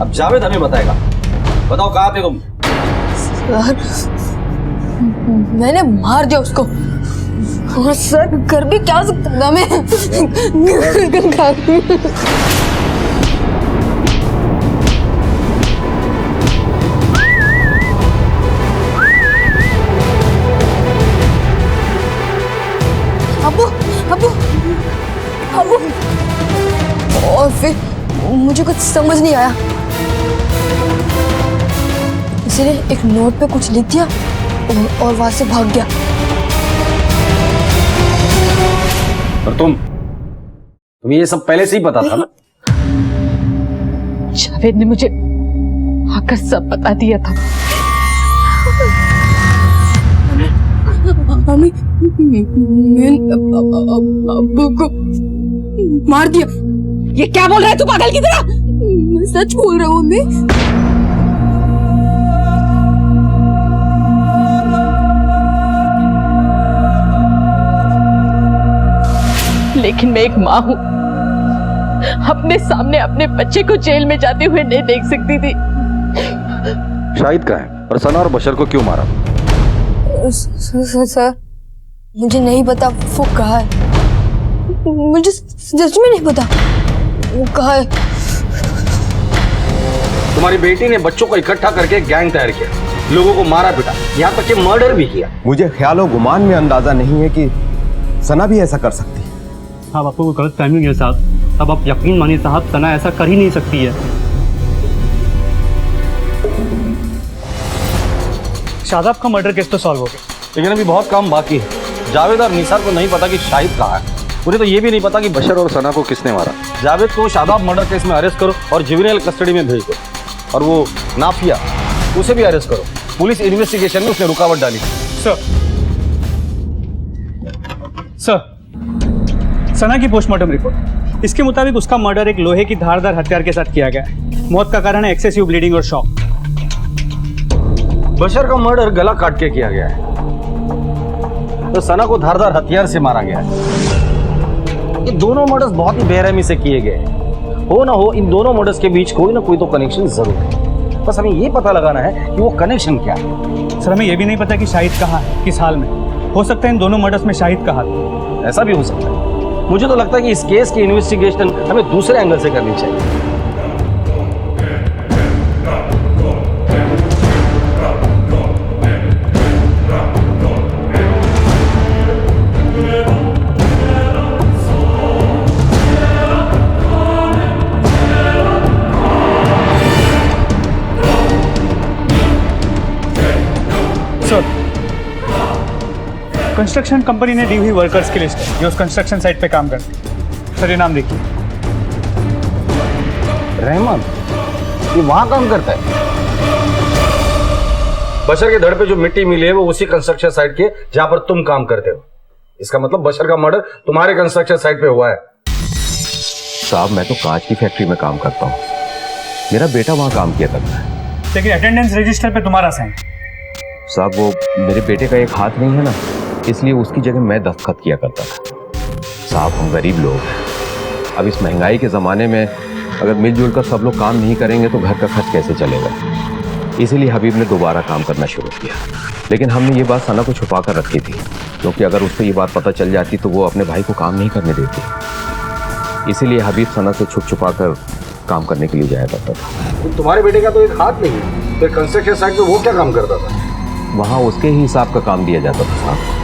अब जावेद हमें बताएगा। बताओ कहाँ थे तुम? सर, मैंने मार दिया उसको। और सर कर भी क्या सकता था मैं? अब्बू अब्बू अब्बू। और फिर मुझे कुछ समझ नहीं आया, इसलिए एक नोट पे कुछ लिख दिया और वहां से भाग गया। और तुम्हें ये सब पहले से ही पता था ना? जावेद ने मुझे आकर सब बता दिया था। मैंने अब्बू को मार दिया। ये क्या बोल रहा है तू पागल की तरह? मैं सच बोल रहा हूँ मम्मी। लेकिन मैं एक माँ हूँ, अपने सामने अपने बच्चे को जेल में जाते हुए नहीं देख सकती थी। शाहिद कहाँ है और सना और बशर को क्यों मारा? सर मुझे नहीं पता वो कहाँ है, मुझे सच में नहीं पता वो कहाँ है। तुम्हारी बेटी ने बच्चों को इकट्ठा करके गैंग तैयार किया, लोगों को मारा पीटा, यहाँ तक कि मर्डर भी किया। मुझे ख्यालो गुमान में अंदाजा नहीं है कि सना भी ऐसा कर सकती है। साहब आपको कोई गलत फहमी है साहब। अब आप यकीन मानिए साहब, सना ऐसा कर ही नहीं सकती है। शादाब का मर्डर केस तो सॉल्व हो गया, लेकिन अभी बहुत काम बाकी है। जावेद और निसार को नहीं पता कि शाहिद कहाँ है। मुझे तो ये भी नहीं पता कि बशर और सना को किसने मारा। जावेद को शादाब मर्डर केस में अरेस्ट करो और जुवेनाइल कस्टडी में भेज दो, और वो नाफिया उसे भी अरेस्ट करो। पुलिस इन्वेस्टिगेशन में उसने रुकावट डाली। सर सना की पोस्टमार्टम रिपोर्ट, इसके मुताबिक उसका मर्डर एक लोहे की धारदार हथियार के साथ किया गया है। मौत का कारण है एक्सेसिव ब्लीडिंग और शॉक। बशर का मर्डर गला काट के किया गया है, तो सना को धारदार हथियार से मारा गया है। ये दोनों मर्डर्स बहुत ही बेरहमी से किए गए हैं। हो ना हो, इन दोनों मर्डर्स के बीच कोई ना कोई तो कनेक्शन जरूर है। बस हमें ये पता लगाना है कि वो कनेक्शन क्या है। सर हमें ये भी नहीं पता कि शाहिद कहाँ है, किस हाल में। हो सकता है इन दोनों मर्डर्स में शाहिद का हाथ। ऐसा भी हो सकता है। मुझे तो लगता है कि इस केस की इन्वेस्टिगेशन हमें दूसरे एंगल से करनी चाहिए। कंस्ट्रक्शन कंपनी ने दी हुई वर्कर्स की लिस्ट है जो उस कंस्ट्रक्शन साइट पे काम करते हैं। सर ये नाम देखिए, रहमान, ये वहां काम करता है। बशर के धड़ पे जो मिट्टी मिली है वो उसी कंस्ट्रक्शन साइट की जहां पर तुम काम करते हो। इसका मतलब बशर का मर्डर तुम्हारे कंस्ट्रक्शन साइट पे हुआ है। साहब मैं तो कांच की फैक्ट्री में काम करता हूँ, मेरा बेटा वहाँ काम किया करता है। लेकिन अटेंडेंस रजिस्टर पे तुम्हारा साइन। साहब वो मेरे बेटे का एक हाथ नहीं है ना, इसलिए उसकी जगह मैं दस्तखत किया करता था। साहब हम गरीब लोग हैं, अब इस महंगाई के ज़माने में अगर मिलजुल कर सब लोग काम नहीं करेंगे तो घर का खर्च कैसे चलेगा। इसीलिए हबीब ने दोबारा काम करना शुरू किया, लेकिन हमने ये बात सना को छुपा कर रखी थी, क्योंकि अगर उसको ये बात पता चल जाती तो वो अपने भाई को काम नहीं करने देती। इसीलिए हबीब सना से छुप छुपा कर काम करने के लिए जाया करता था। तुम्हारे बेटे का तो एक हाथ नहीं है, तो कंस्ट्रक्शन साइट पे वो क्या काम करता था? वहाँ उसके ही हिसाब का काम दिया जाता था साहब।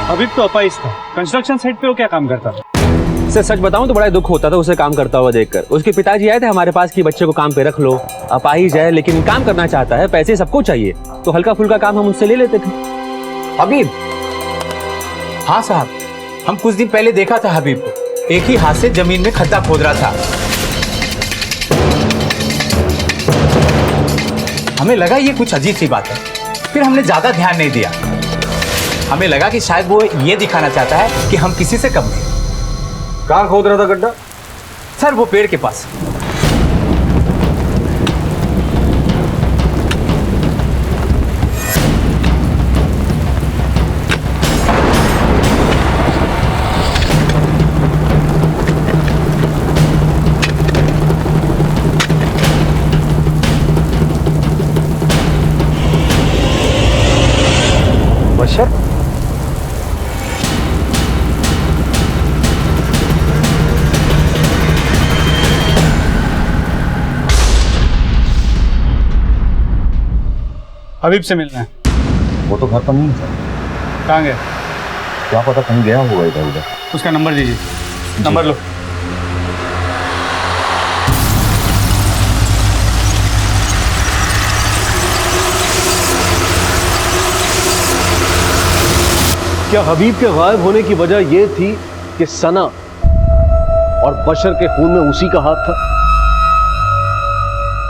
हबीब तो अपाइज था, कंस्ट्रक्शन साइट पे वो क्या काम करता था? सर सच बताऊं तो बड़ा दुख होता था उसे काम करता हुआ देखकर। उसके पिताजी आए थे हमारे पास कि बच्चे को काम पे रख लो, अपाहिज है लेकिन काम करना चाहता है, पैसे सबको चाहिए, तो हल्का फुल्का काम हम उससे ले लेते थे। हबीब? हाँ साहब, हम कुछ दिन पहले देखा था हबीब को, एक ही हाथ से जमीन में खड्डा खोद रहा था। हमें लगा ये कुछ अजीब सी बात है, फिर हमने ज्यादा ध्यान नहीं दिया। हमें लगा कि शायद वो ये दिखाना चाहता है कि हम किसी से कम नहीं। कहाँ खोद रहा था गड्ढा? सर वो पेड़ के पास। बशर? हबीब से मिलना है। वो तो घर पर नहीं है। कहाँ गया? क्या पता कहीं गया होगा इधर उधर। उसका नंबर दीजिए। नंबर लो। क्या हबीब के गायब होने की वजह यह थी कि सना और बशर के खून में उसी का हाथ था,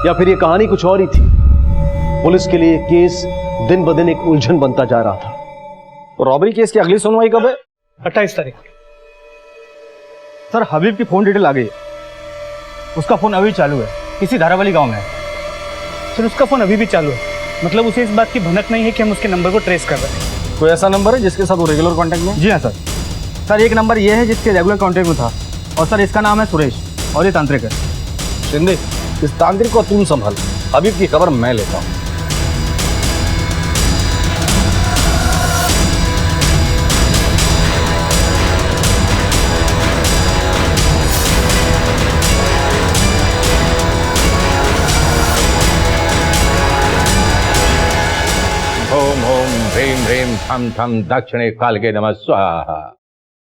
या फिर यह कहानी कुछ और ही थी? पुलिस के लिए केस दिन ब दिन एक उलझन बनता जा रहा था। तो रॉबरी केस की अगली सुनवाई कब है? 28 तारीख। सर हबीब की फोन डिटेल आ गई है। उसका फोन अभी चालू है, इसी धारावाली गांव में है। सर उसका फोन अभी भी चालू है, मतलब उसे इस बात की भनक नहीं है कि हम उसके नंबर को ट्रेस कर रहे हैं। कोई ऐसा नंबर है जिसके साथ वो रेगुलर कांटेक्ट में? जी हाँ सर। सर एक नंबर ये है जिसके रेगुलर कांटेक्ट में था, और सर इसका नाम है सुरेश और ये तांत्रिक है। शिंदे, इस तांत्रिक को तुम संभाल, हबीब की खबर मैं लेता हूँ। ओम ह्रीं ह्रीं ठम ठम दक्षिणे कालके नमः स्वाहा।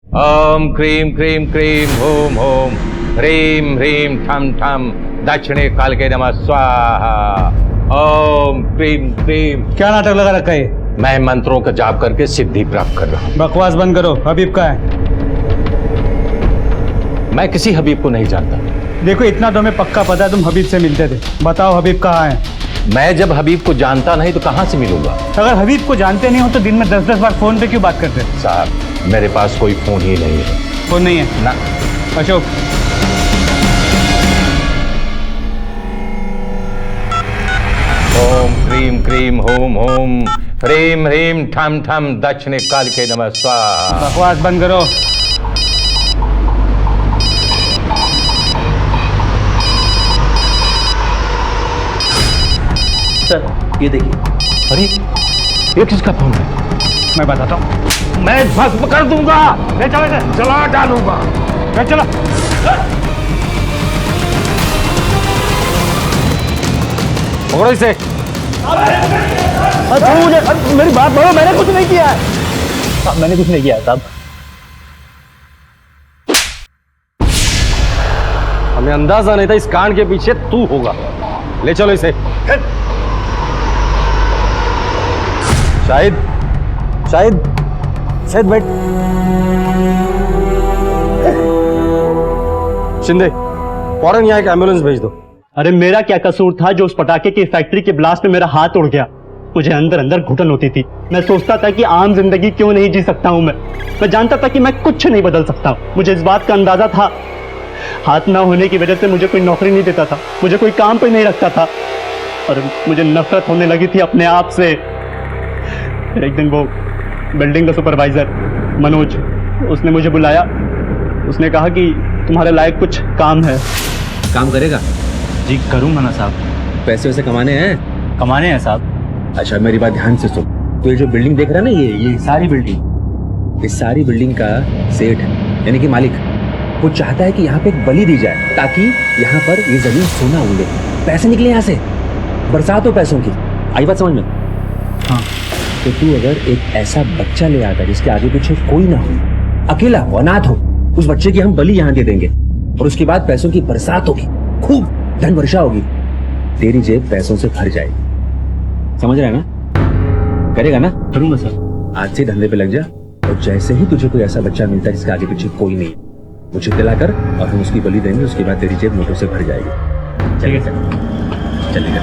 ओम क्रीं क्रीं क्रीं ओम ओम ह्रीं ह्रीं ठम ठम दक्षिणे कालके नमः स्वाहा। ओम क्रीं क्रीं। क्या नाटक लगा रखा है? मैं मंत्रों का जाप करके सिद्धि प्राप्त कर रहा हूँ। बकवास बंद करो। हबीब का है? मैं किसी हबीब को नहीं जानता। देखो इतना तो हमें पक्का पता है तुम हबीब से मिलते थे। बताओ हबीब कहाँ है? मैं जब हबीब को जानता नहीं तो कहां से मिलूंगा? अगर हबीब को जानते नहीं हो तो दिन में 10-10 बार फोन पे क्यों बात करते? साहब मेरे पास कोई फोन ही नहीं है। फोन नहीं है ना। अशोक ओम क्रीं क्रीं ओम ओम ह्रीं ह्रीं ठम ठम दक्षिणे कालके नमः स्वाहा। बकवास बंद करो। सर ये देखिए। अरे ये किसका फोन है? मैं बताता हूँ। मैं भस्म कर दूंगा। ले चलो इसे। जला डालूंगा। ले चलो। पकड़ो इसे। मुझे मेरी बात बोलो। मैंने कुछ नहीं किया है। मैंने कुछ नहीं किया साहब। हमें अंदाजा नहीं था इस कांड के पीछे तू होगा। ले चलो इसे। शाहिद शाहिद शाहिद बैठ। शिंदे फौरन यहाँ एक एम्बुलेंस भेज दो। अरे मेरा क्या कसूर था जो उस पटाखे की फैक्ट्री के ब्लास्ट में मेरा हाथ उड़ गया? मुझे अंदर अंदर घुटन होती थी। मैं सोचता था कि आम जिंदगी क्यों नहीं जी सकता हूं। मैं जानता था कि मैं कुछ नहीं बदल सकता। मुझे इस बात का अंदाजा था। हाथ ना होने की वजह से मुझे कोई नौकरी नहीं देता था, मुझे कोई काम पे नहीं रखता था और मुझे नफरत होने लगी थी अपने आप से। फिर एक दिन वो बिल्डिंग का सुपरवाइजर मनोज, उसने मुझे बुलाया। उसने कहा कि तुम्हारे लायक कुछ काम है। काम करेगा? जी करूंगा ना साहब। पैसे वैसे कमाने हैं? कमाने हैं साहब। अच्छा मेरी बात ध्यान से सुन। तो ये जो बिल्डिंग देख रहा है ना, ये सारी बिल्डिंग, इस सारी बिल्डिंग का सेठ यानी कि मालिक वो चाहता है कि यहाँ पे एक बलि दी जाए ताकि यहाँ पर ये जमीन सोना उड़े, पैसे निकले यहाँ से, बरसात हो पैसों की। आई बात समझ में? हाँ। तो तू अगर एक ऐसा बच्चा ले आता जिसके आगे पीछे कोई ना हो, अकेला हो, अनाथ हो, उस बच्चे की हम बलि यहाँ दे देंगे और उसके बाद पैसों की बरसात होगी, खूब धन वर्षा होगी, तेरी जेब पैसों से भर जाएगी। समझ रहा है ना? करेगा ना? करूंगा सर। आज से धंधे पे लग जा और जैसे ही तुझे कोई ऐसा बच्चा मिलता है जिसके आगे पीछे कोई नहीं, मुझे दिला कर और हम उसकी बलि देंगे। उसके बाद तेरी जेब नोटों से भर जाएगी। चलिए सर, चलेगा।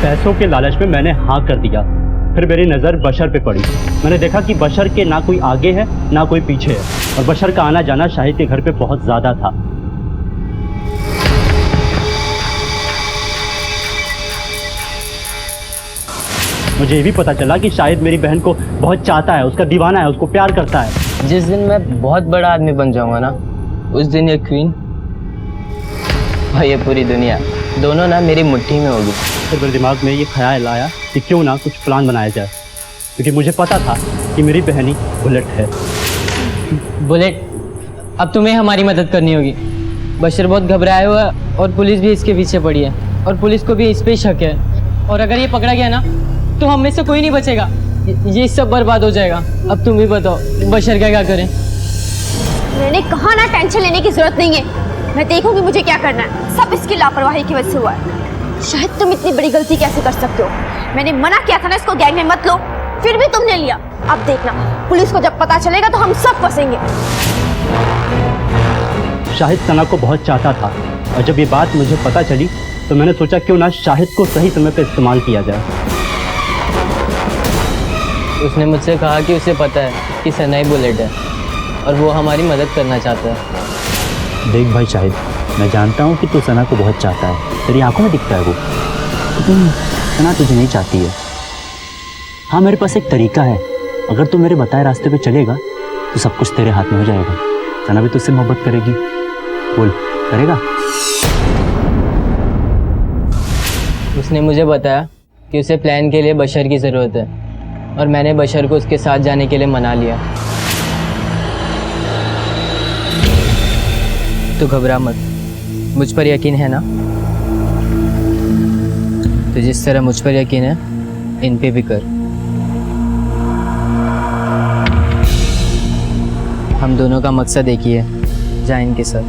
पैसों के लालच में मैंने हाँ कर दिया। फिर मेरी नज़र बशर पे पड़ी। मैंने देखा कि बशर के ना कोई आगे है ना कोई पीछे है और बशर का आना जाना शाहिद के घर पे बहुत ज़्यादा था। मुझे ये भी पता चला कि शाहिद मेरी बहन को बहुत चाहता है, उसका दीवाना है, उसको प्यार करता है। जिस दिन मैं बहुत बड़ा आदमी बन जाऊंगा ना, उस दिन ये क्वीन और ये पूरी दुनिया दोनों ना मेरी मुट्ठी में होगी। फिर मेरे दिमाग में ये ख्याल आया कि क्यों ना कुछ प्लान बनाया जाए, क्योंकि मुझे पता था कि मेरी बहन ही बुलेट है। बुलेट, अब तुम्हें हमारी मदद करनी होगी। बशर बहुत घबराया हुआ है और पुलिस भी इसके पीछे पड़ी है और पुलिस को भी इस पे शक है और अगर ये पकड़ा गया ना तो हम में से कोई नहीं बचेगा। ये सब बर्बाद हो जाएगा। अब तुम ही बताओ बशर क्या करें? मैंने कहा ना टेंशन लेने की जरूरत नहीं है, मैं देखूंगी मुझे क्या करना है। सब इसकी लापरवाही की वजह से हुआ है। शायद तुम इतनी बड़ी गलती कैसे कर सकते हो? मैंने मना किया था ना इसको गैंग में मत लो, फिर भी तुमने लिया। अब देखना पुलिस को जब पता चलेगा तो हम सब फंसेंगे। शाहिद सना को बहुत चाहता था और जब ये बात मुझे पता चली तो मैंने सोचा क्यों ना शाहिद को सही समय पर इस्तेमाल किया जाए। उसने मुझसे कहा कि उसे पता है कि सना ही बुलेट है और वो हमारी मदद करना चाहता है। देख भाई शाहिद, मैं जानता हूँ कि तू सना को बहुत चाहता है, तेरी आंखों में दिखता है वो, लेकिन सना तुझे नहीं चाहती है। हाँ मेरे पास एक तरीका है, अगर तू मेरे बताए रास्ते पे चलेगा तो सब कुछ तेरे हाथ में हो जाएगा। सना भी तुझसे मोहब्बत करेगी। बोल, करेगा? उसने मुझे बताया कि उसे प्लान के लिए बशर की ज़रूरत है और मैंने बशर को उसके साथ जाने के लिए मना लिया। तो घबरा मत, मुझ पर यकीन है ना? तो जिस तरह मुझ पर यकीन है इन पे भी कर। हम दोनों का मकसद एक ही है, जा इनके साथ।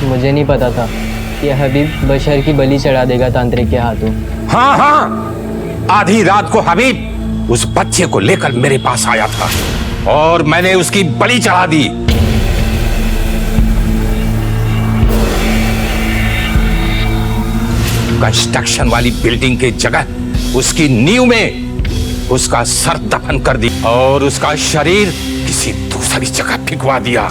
मुझे नहीं पता था कि हबीब बशर की बलि चढ़ा देगा तांत्रिक के हाथों। हाँ हाँ, आधी रात को हबीब उस बच्चे को लेकर मेरे पास आया था और मैंने उसकी बलि चढ़ा दी। कंस्ट्रक्शन वाली बिल्डिंग की जगह उसकी नींव में उसका सर दफन कर दी और उसका शरीर किसी दूसरी जगह फिकवा दिया।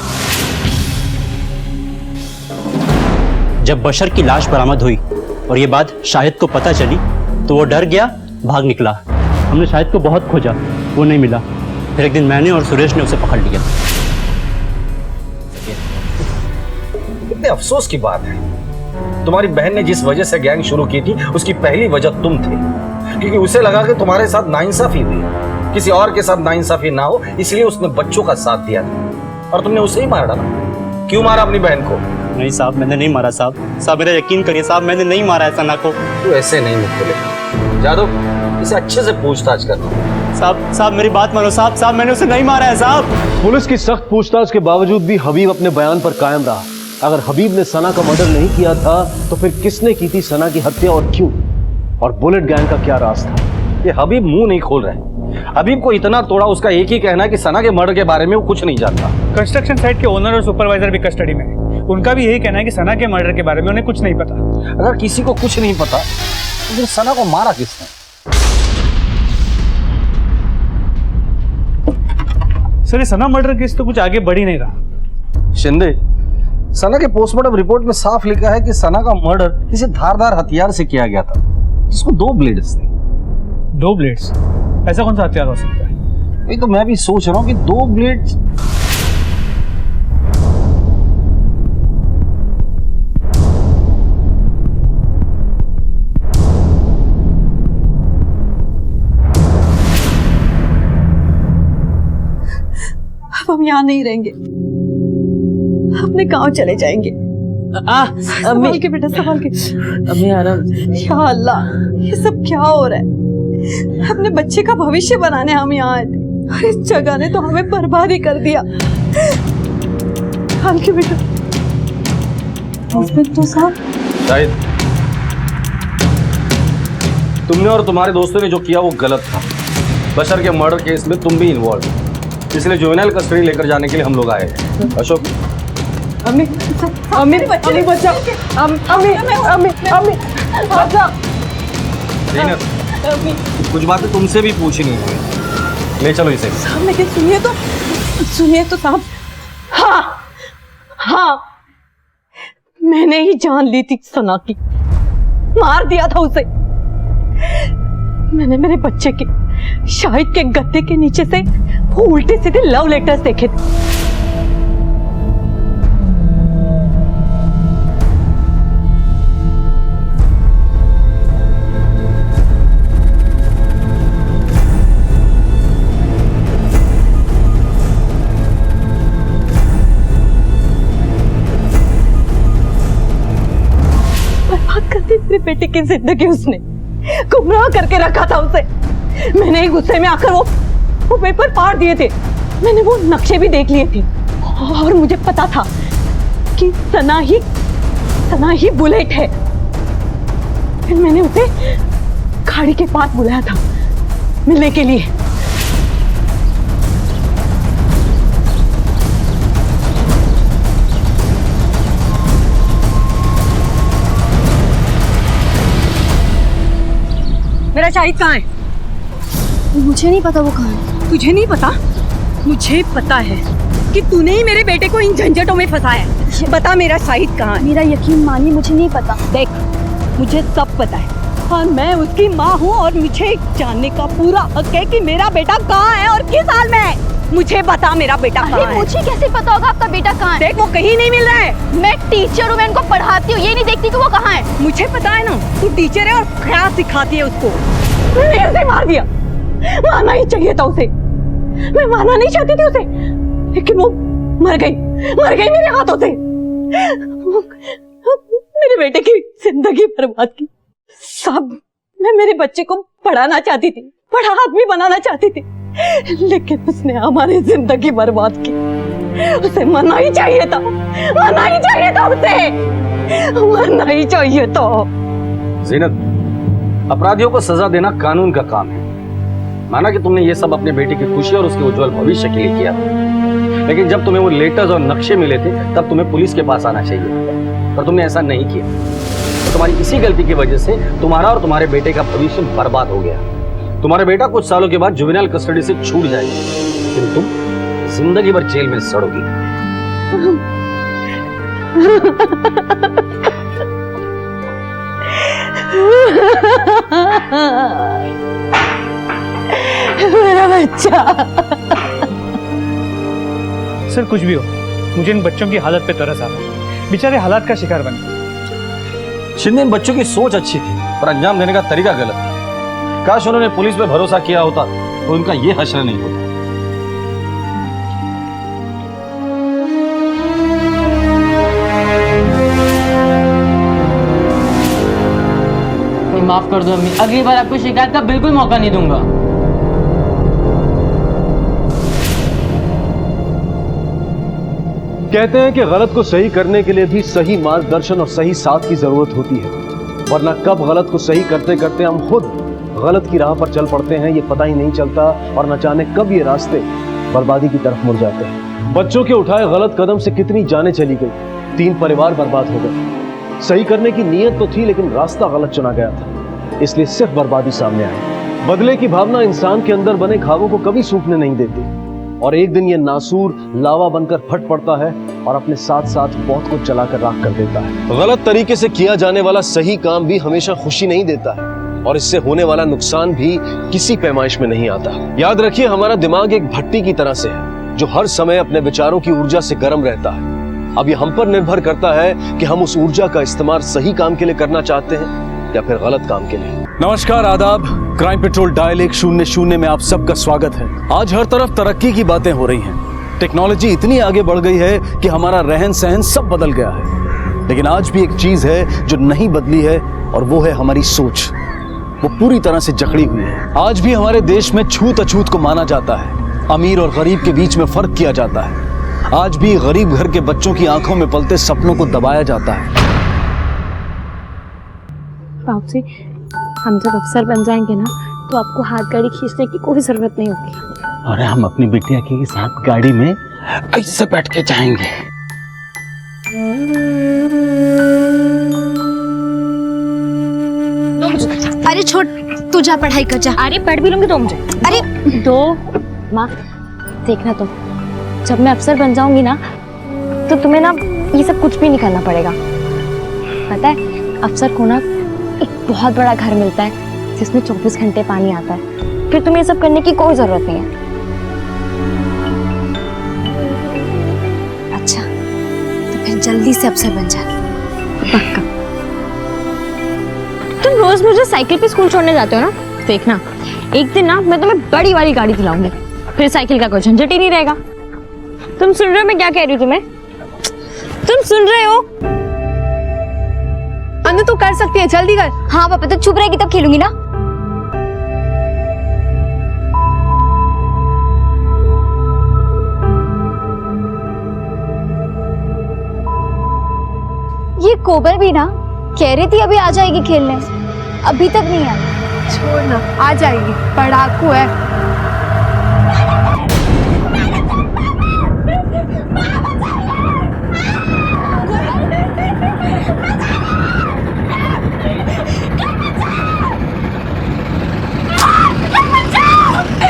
जब बशर की लाश बरामद हुई और ये बात शाहिद को पता चली तो वो डर गया, भाग निकला। हमने शाहिद को बहुत खोजा, वो नहीं मिला। फिर एक दिन मैंने और सुरेश ने उसे पकड़ लिया। कितने अफसोस की बात है, तुम्हारी बहन ने जिस वजह से गैंग शुरू की थी उसकी पहली वजह तुम थे, क्योंकि उसे लगा कि तुम्हारे साथ नाइंसाफी हुई, किसी और के साथ नाइंसाफी ना हो, इसलिए उसने बच्चों का साथ दिया था और तुमने उसे ही मार डाला। क्यों मारा अपनी बहन को? नहीं साहब, मैंने नहीं मारा साहब। साहब मेरा यकीन करिए साहब, मैंने नहीं मारा है सना को। तू ऐसे नहीं मुझे जादव, इसे अच्छे से पूछताछ करना। साहब मेरी बात मानो साहब। साहब मैंने उसे नहीं मारा है साहब। पुलिस की सख्त पूछताछ के बावजूद भी हबीब अपने बयान पर कायम रहा। अगर हबीब ने सना का मर्डर नहीं किया था तो फिर किसने की थी सना की हत्या और क्यों? और बुलेट गैंग का क्या राज था? ये हबीब मुंह नहीं खोल रहे। हबीब को इतना तोड़ा, उसका एक ही कहना है कि सना के मर्डर के बारे में वो कुछ नहीं जानता। कंस्ट्रक्शन साइट के ओनर और सुपरवाइजर भी कस्टडी में है। उनका भी यही कहना है कि सना के मर्डर के बारे में उन्हें कुछ नहीं पता। अगर किसी को कुछ नहीं पता तो फिर सना को मारा किसने? सर, ये सना मर्डर केस तो कुछ आगे बढ़ ही नहीं रहा। शिंदे, सना के पोस्टमार्टम रिपोर्ट में साफ लिखा है कि सना का मर्डर किसी धारदार हथियार से किया गया था जिसको 2 ब्लेड्स थे। 2 ब्लेड्स? ऐसा कौन सा हथियार हो सकता है? वही तो मैं भी सोच रहा हूँ कि 2 ब्लेड्स। अब हम यहाँ नहीं रहेंगे, अपने गांव चले जाएंगे। संभाल के बेटा, संभाल के। अम्मी आराम। या अल्लाह, ये सब क्या हो रहा है? अपने बच्चे का भविष्य बनाने हम यहाँ आए थे और इस जगह ने तो हमें बर्बाद ही कर दिया। संभाल के बेटा। इंस्पेक्टर साहब, शाहिद, तुमने और तुम्हारे दोस्तों ने जो किया वो गलत था। बशर के मर्डर केस में तुम भी इन्वॉल्व, इसलिए जुवेनाइल कस्टडी लेकर जाने के लिए हम लोग आए हैं। अशोक, अम्मी, अम्मी, अम्मी बचा, अम्मी, अम्मी, अम्मी बचा। कुछ बातें तुमसे भी पूछनी है, ले चलो इसे। साहब लेकिन सुनिए तो साहब। हाँ, मैंने ही जान ली थी सना की, मार दिया था उसे। मैंने मेरे बच्चे के शाहिद के गद्दे के नीचे से वो उल्टे सीधे लव लेटर्स देखे थे। बर्बाद कर दी मेरे बेटे की जिंदगी, उसने गुमराह करके रखा था उसे। मैंने ही गुस्से में आकर वो पेपर फाड़ दिए थे। मैंने वो नक्शे भी देख लिए थे और मुझे पता था कि सना ही बुलेट है। फिर मैंने उसे खाड़ी के पास बुलाया था मिलने के लिए। मेरा शाहिद कहाँ है? मुझे नहीं पता वो कहाँ है। तुझे नहीं पता? मुझे पता है कि तूने ही मेरे बेटे को इन झंझटों में फंसाया है। बता मेरा शाहिद कहाँ है? मेरा यकीन मानिए, मुझे नहीं पता। देख, मुझे सब पता है और मैं उसकी माँ हूँ और मुझे जानने का पूरा हक है कि मेरा बेटा कहाँ है और किस हाल में है। मुझे बता मेरा बेटा कहाँ है? मुझे कैसे पता होगा आपका बेटा कहाँ है? देख, वो कहीं नहीं मिल रहा है। मैं टीचर हूँ, मैं इनको पढ़ाती हूँ, ये नहीं देखती कि वो कहाँ है। मुझे पता है ना, तू टीचर है और क्या सिखाती है उसको। मैंने ऐसे मार दिया, मारना ही चाहिए था उसे। मैं मारना नहीं चाहती थी उसे, लेकिन वो मर गई मेरे हाथों से। मेरे बेटे की जिंदगी बर्बाद की। साहब, मैं मेरे बच्चे को पढ़ाना चाहती थी, बड़ा आदमी बनाना चाहती थी, लेकिन उसने हमारी जिंदगी बर्बाद की। उसे मरना ही चाहिए था, मरना ही चाहिए था, उसे मरना ही चाहिए था। ज़ीनत, अपराधियों को सजा देना कानून का काम है। माना कि तुमने ये सब अपने बेटे की खुशी और उसके उज्जवल भविष्य के लिए किया, लेकिन जब तुम्हें वो लेटर्स और नक्शे मिले थे तब तुम्हें पुलिस के पास आना चाहिए, पर तुमने ऐसा नहीं किया। तो तुम्हारी इसी गलती की वजह से तुम्हारा और तुम्हारे बेटे का भविष्य बर्बाद हो गया। तुम्हारा बेटा कुछ सालों के बाद जुवेनाइल कस्टडी से छूट जाएगा, लेकिन तुम जिंदगी भर जेल में सड़ोगी। मेरा बच्चा। सर कुछ भी हो, मुझे इन बच्चों की हालत पे तरस आ रहा है। बेचारे हालात का शिकार बन गए। शिंदे, इन बच्चों की सोच अच्छी थी पर अंजाम देने का तरीका गलत था। काश उन्होंने पुलिस पे भरोसा किया होता तो उनका ये हश्र नहीं होता। माफ कर दो अम्मी, अगली बार आपको शिकायत का बिल्कुल मौका नहीं दूंगा। कहते हैं कि गलत को सही करने के लिए भी सही मार्गदर्शन और सही साथ की जरूरत होती है, वरना कब गलत को सही करते करते हम खुद गलत की राह पर चल पड़ते हैं ये पता ही नहीं चलता, और न जाने कब ये रास्ते बर्बादी की तरफ मुड़ जाते हैं। बच्चों के उठाए गलत कदम से कितनी जानें चली गई, 3 परिवार बर्बाद हो गए। सही करने की नीयत तो थी लेकिन रास्ता गलत चुना गया था, इसलिए सिर्फ बर्बादी सामने आई। बदले की भावना इंसान के अंदर बने घावों को कभी सूखने नहीं देती, और एक दिन ये नासूर लावा बनकर फट पड़ता है और अपने साथ साथ बहुत कुछ जलाकर राख कर देता है। गलत तरीके से किया जाने वाला सही काम भी हमेशा खुशी नहीं देता है, और इससे होने वाला नुकसान भी किसी पैमाइश में नहीं आता। याद रखिए, हमारा दिमाग एक भट्टी की तरह से है जो हर समय अपने विचारों की ऊर्जा से गर्म रहता है। अब ये हम पर निर्भर करता है कि हम उस ऊर्जा का इस्तेमाल सही काम के लिए करना चाहते हैं या फिर गलत काम के लिए। नमस्कार, आदाब। क्राइम पेट्रोल डायल 100 में आप सबका स्वागत है। आज हर तरफ तरक्की की बातें हो रही हैं। टेक्नोलॉजी इतनी आगे बढ़ गई है कि हमारा रहन सहन सब बदल गया है, लेकिन आज भी एक चीज है जो नहीं बदली है, और वो है हमारी सोच। वो पूरी तरह से जकड़ी हुई है। आज भी हमारे देश में छूत अछूत को माना जाता है, अमीर और गरीब के बीच में फर्क किया जाता है। आज भी गरीब घर के बच्चों की आंखों में पलते सपनों को दबाया जाता है। बाबू जी, हम जब अफसर बन जाएंगे ना तो आपको हाथ गाड़ी खींचने की कोई जरूरत नहीं होगी। और हम अपनी बिटिया के साथ गाड़ी में ऐसे बैठ के जाएंगे। अरे छोड़, तू जा पढ़ाई कर जा। अरे पढ़ भी लूंगी तो मुझे। अरे दो माँ, देखना तुम, जब मैं अफसर बन जाऊंगी ना तो तुम्हें ना ये सब कुछ भी नहीं करना पड़ेगा। पता है, अफसर को ना एक बहुत बड़ा घर मिलता है जिसमें 24 घंटे पानी आता है, फिर तुम्हें ये सब करने की कोई जरूरत नहीं है। अच्छा, तो फिर जल्दी से अफसर बन जा। पक्का। तुम रोज मुझे साइकिल पे स्कूल छोड़ने जाते हो ना, देखना एक दिन ना मैं तुम्हें बड़ी वाली गाड़ी दिलाऊंगी, फिर साइकिल का कोई झंझट ही नहीं रहेगा। तुम सुन रहे हो मैं क्या कह रही हूँ? तुम सुन रहे हो? अनु तू कर सकती है, जल्दी कर। हाँ पापा, तो चुप रहेगी तब खेलूंगी ना। ये कोमल भी ना कह रही थी अभी आ जाएगी खेलने, अभी तक नहीं आई। छोड़ ना, आ जाएगी, पढ़ाकू है।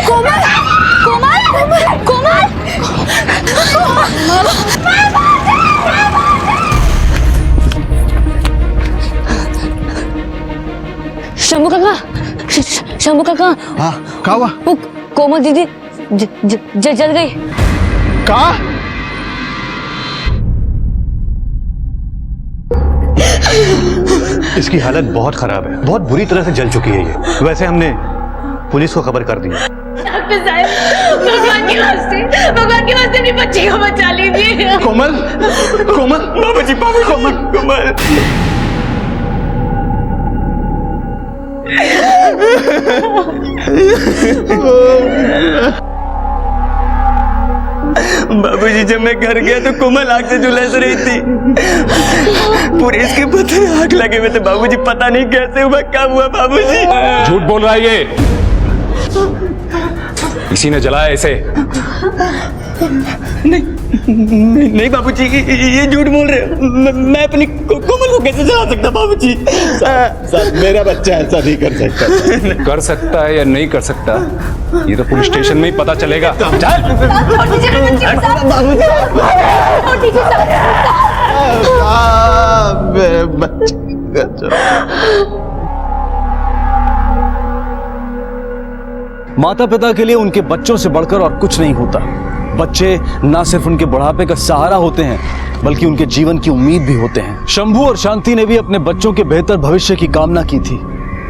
कोमल, कोमल, कोमल, शंभू काका, शंभू काका। हाँ, क्या हुआ? वो कोमल दीदी जल गई। कहा? इसकी हालत बहुत खराब है, बहुत बुरी तरह से जल चुकी है ये। वैसे हमने पुलिस को खबर कर दी। डॉक्टर साहब, भगवान के वास्ते अपनी बच्ची को बचा लीजिए। कोमल, कोमल, बाबा जी, कोमल, कोमल। बाबूजी जब मैं घर गया तो कोमल आग से झुलस रही थी, पूरे इसके पत्थर आग लगे हुए थे बाबूजी, पता नहीं कैसे हुआ, क्या हुआ बाबूजी। झूठ बोल रहा है ये, इसी ने जलाया इसे। नहीं बाबूजी, ये झूठ बोल रहे हो। मैं अपनी कोमल को कैसे जला सकता बाबूजी? मेरा बच्चा ऐसा नहीं कर सकता। कर सकता है या नहीं कर सकता, ये तो पुलिस स्टेशन में ही पता चलेगा। माता पिता के लिए उनके बच्चों से बढ़कर और कुछ नहीं होता। बच्चे ना सिर्फ उनके बुढ़ापे का सहारा होते हैं, बल्कि उनके जीवन की उम्मीद भी होते हैं। शंभू और शांति ने भी अपने बच्चों के बेहतर भविष्य की कामना की थी,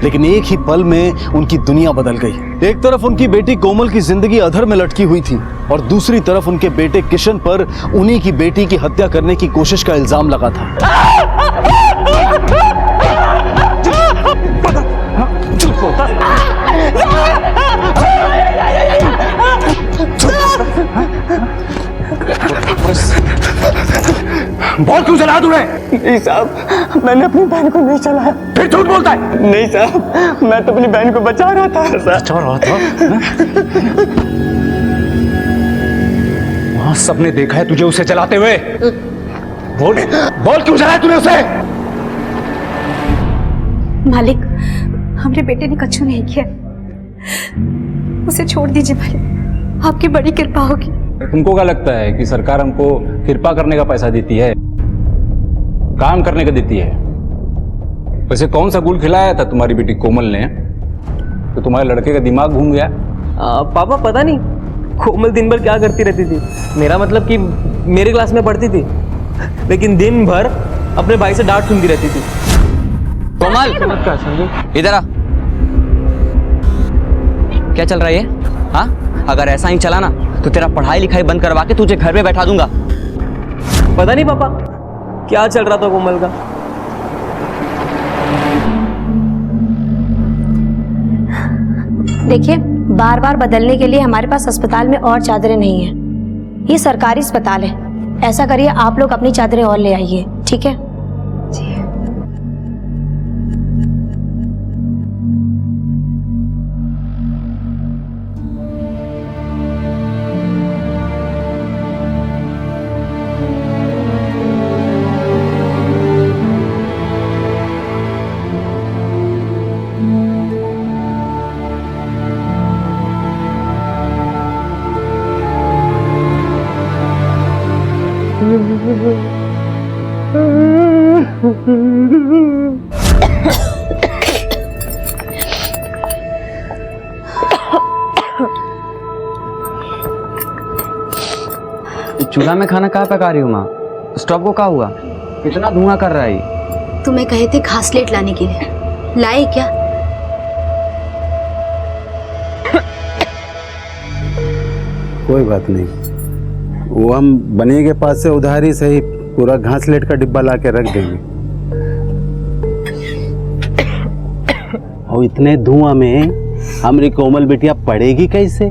लेकिन एक ही पल में उनकी दुनिया बदल गई। एक तरफ उनकी बेटी कोमल की जिंदगी अधर में लटकी हुई थी और दूसरी तरफ उनके बेटे किशन पर उन्हीं की बेटी की हत्या करने की कोशिश का इल्जाम लगा था। बोल क्यों जला तूने? नहीं साहब, मैंने अपनी बहन को नहीं चलाया। फिर झूठ बोलता है? नहीं साहब, मैं तो अपनी बहन को बचा रहा था। बचा रहा था? वहां सबने देखा है तुझे उसे जलाते हुए। बोल बोल क्यों जलाया तूने उसे? मालिक, हमरे बेटे ने कछु नहीं किया, उसे छोड़ दीजिए मालिक, आपकी बड़ी कृपा होगी। तुमको क्या लगता है कि सरकार हमको कृपा करने का पैसा देती है, काम करने का देती है? वैसे कौन सा गुल खिलाया था तुम्हारी बेटी कोमल ने तो तुम्हारे लड़के का दिमाग घूम गया? पापा पता नहीं कोमल दिन भर क्या करती रहती थी। मेरा मतलब कि मेरे क्लास में पढ़ती थी, लेकिन दिन भर अपने भाई से डांट सुनती रहती थी। कोमल, इधर आ। क्या चल रहा है ये? हाँ, अगर ऐसा ही चला ना तो तेरा पढ़ाई लिखाई बंद करवा के तुझे घर में बैठा दूंगा। पता नहीं पापा क्या चल रहा था कोमल का। देखिए, बार बार बदलने के लिए हमारे पास अस्पताल में और चादरें नहीं हैं। ये सरकारी अस्पताल है। ऐसा करिए, आप लोग अपनी चादरें और ले आइए, ठीक है? चूल्हा में खाना कहाँ पका रही हूँ माँ? स्टोव को क्या हुआ? कितना धुआं कर रहा है? तुम्हें कहे थे घासलेट लाने के लिए, लाए क्या? कोई बात नहीं, वो हम बनिए के पास से उधारी से ही पूरा घासलेट का डिब्बा ला के रख देंगे। और इतने धुआं में हमारी कोमल बिटिया पड़ेगी कैसे?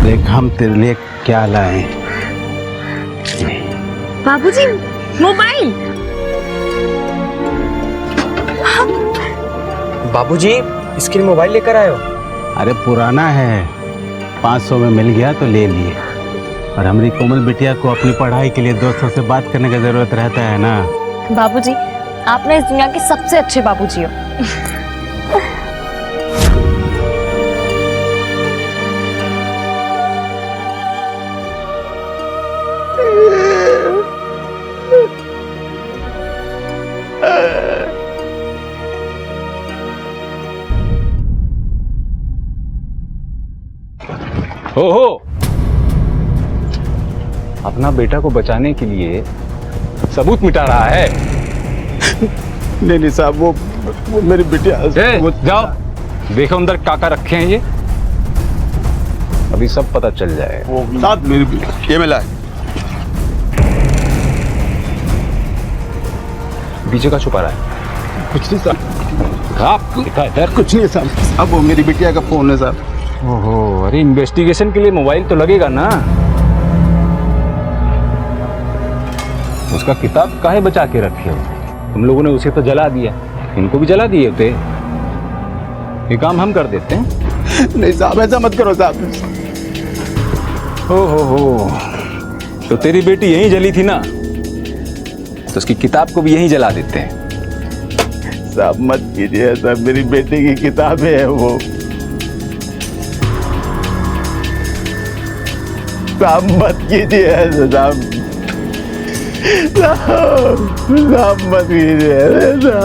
देख हम तेरे लिए क्या लाए। बाबूजी, मोबाइल। बाबूजी, इसके लिए मोबाइल लेकर आए हो? अरे पुराना है, 500 में मिल गया तो ले लिए। और हमारी कोमल बिटिया को अपनी पढ़ाई के लिए दोस्तों से बात करने का जरूरत रहता है ना। बाबूजी, आप ना इस दुनिया के सबसे अच्छे बाबूजी हो। ओहो, अपना बेटा को बचाने के लिए सबूत मिटा रहा है। नहीं साहब, वो मेरी बिटिया। जाओ देखो अंदर काका रखे हैं, ये अभी सब पता चल जाए। वो साथ मेरी ये मिला है। पीछे का छुपा रहा है? कुछ नहीं साहब, कुछ नहीं साहब। अब वो मेरी बिटिया का फोन है साहब। ओहो, अरे इन्वेस्टिगेशन के लिए मोबाइल तो लगेगा ना। उसका किताब काहे बचा के रखे हो? तुम लोगों ने उसे तो जला दिया, इनको भी जला दिए होते। ये काम हम कर देते हैं। नहीं साहब, ऐसा मत करो साहब। हो, तो तेरी बेटी यहीं जली थी ना, तो उसकी किताब को भी यहीं जला देते हैं। साहब मत कीजिए ऐसा, मेरी बेटी की किताब है वो। साहब मत कीजिए ऐसा साहब, साहब मत कीजिए ऐसा।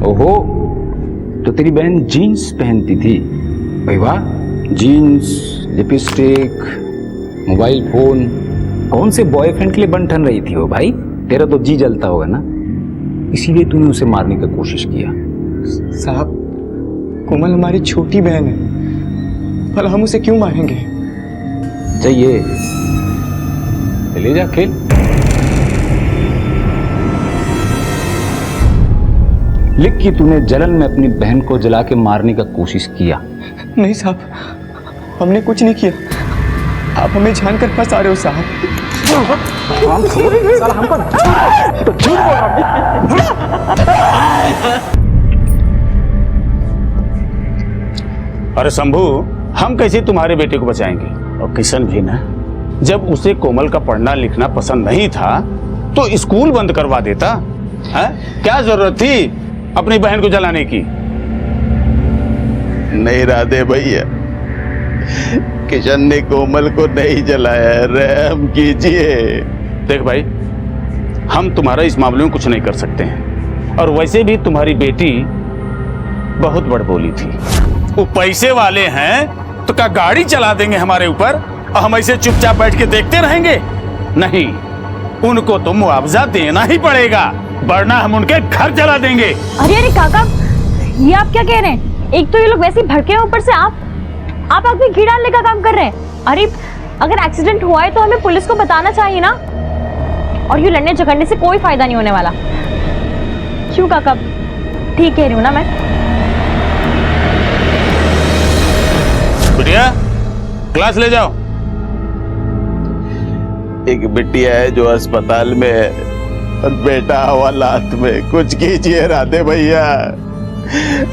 ओहो, तो तेरी बहन जीन्स पहनती थी? भाई वाह, जीन्स, लिपस्टिक, मोबाइल फोन, कौन से बॉयफ्रेंड के लिए बन ठन रही थी वो भाई? तेरा तो जी जलता होगा ना, इसीलिए तूने उसे मारने की कोशिश किया। साहब, कोमल हमारी छोटी बहन है, भला हम उसे क्यों मारेंगे? चाहिए ले जा, खेल। लिख कि तूने जलन में अपनी बहन को जला के मारने का कोशिश किया। नहीं साहब, हमने कुछ नहीं किया। आप हमें जानकर फंसा रहे हो साहब। अरे शंभू, हम कैसे तुम्हारे बेटे को बचाएंगे? और किशन भी ना, जब उसे कोमल का पढ़ना लिखना पसंद नहीं था तो स्कूल बंद करवा देता है। क्या जरूरत थी अपनी बहन को जलाने की? नहीं राधे भैया, किशन ने कोमल को नहीं जलाया, रहम कीजिए। देख भाई, हम तुम्हारा इस मामले में कुछ नहीं कर सकते हैं, और वैसे भी तुम्हारी बेटी बहुत बड़बोली थी। वो पैसे वाले हैं तो क्या गाड़ी चला देंगे हमारे ऊपर और हम ऐसे चुपचाप बैठ के देखते रहेंगे? नहीं, उनको तो मुआवजा देना ही पड़ेगा, वरना हम उनके घर जला देंगे। अरे अरे काका, ये आप क्या कह रहे हैं? एक तो ये लोग वैसे ही भड़के हैं, ऊपर से आप आदमी घी डालने का काम कर रहे हैं। अरे अगर एक्सीडेंट हुआ है तो हमें पुलिस को बताना चाहिए ना, और ये लड़ने झगड़ने से कोई फायदा नहीं होने वाला। क्यों काका, ठीक कह रही हूँ ना मैं? बिटिया, क्लास ले जाओ। एक बिटिया है जो अस्पताल में है और बेटा हवालात में। कुछ कीजिए राधे भैया,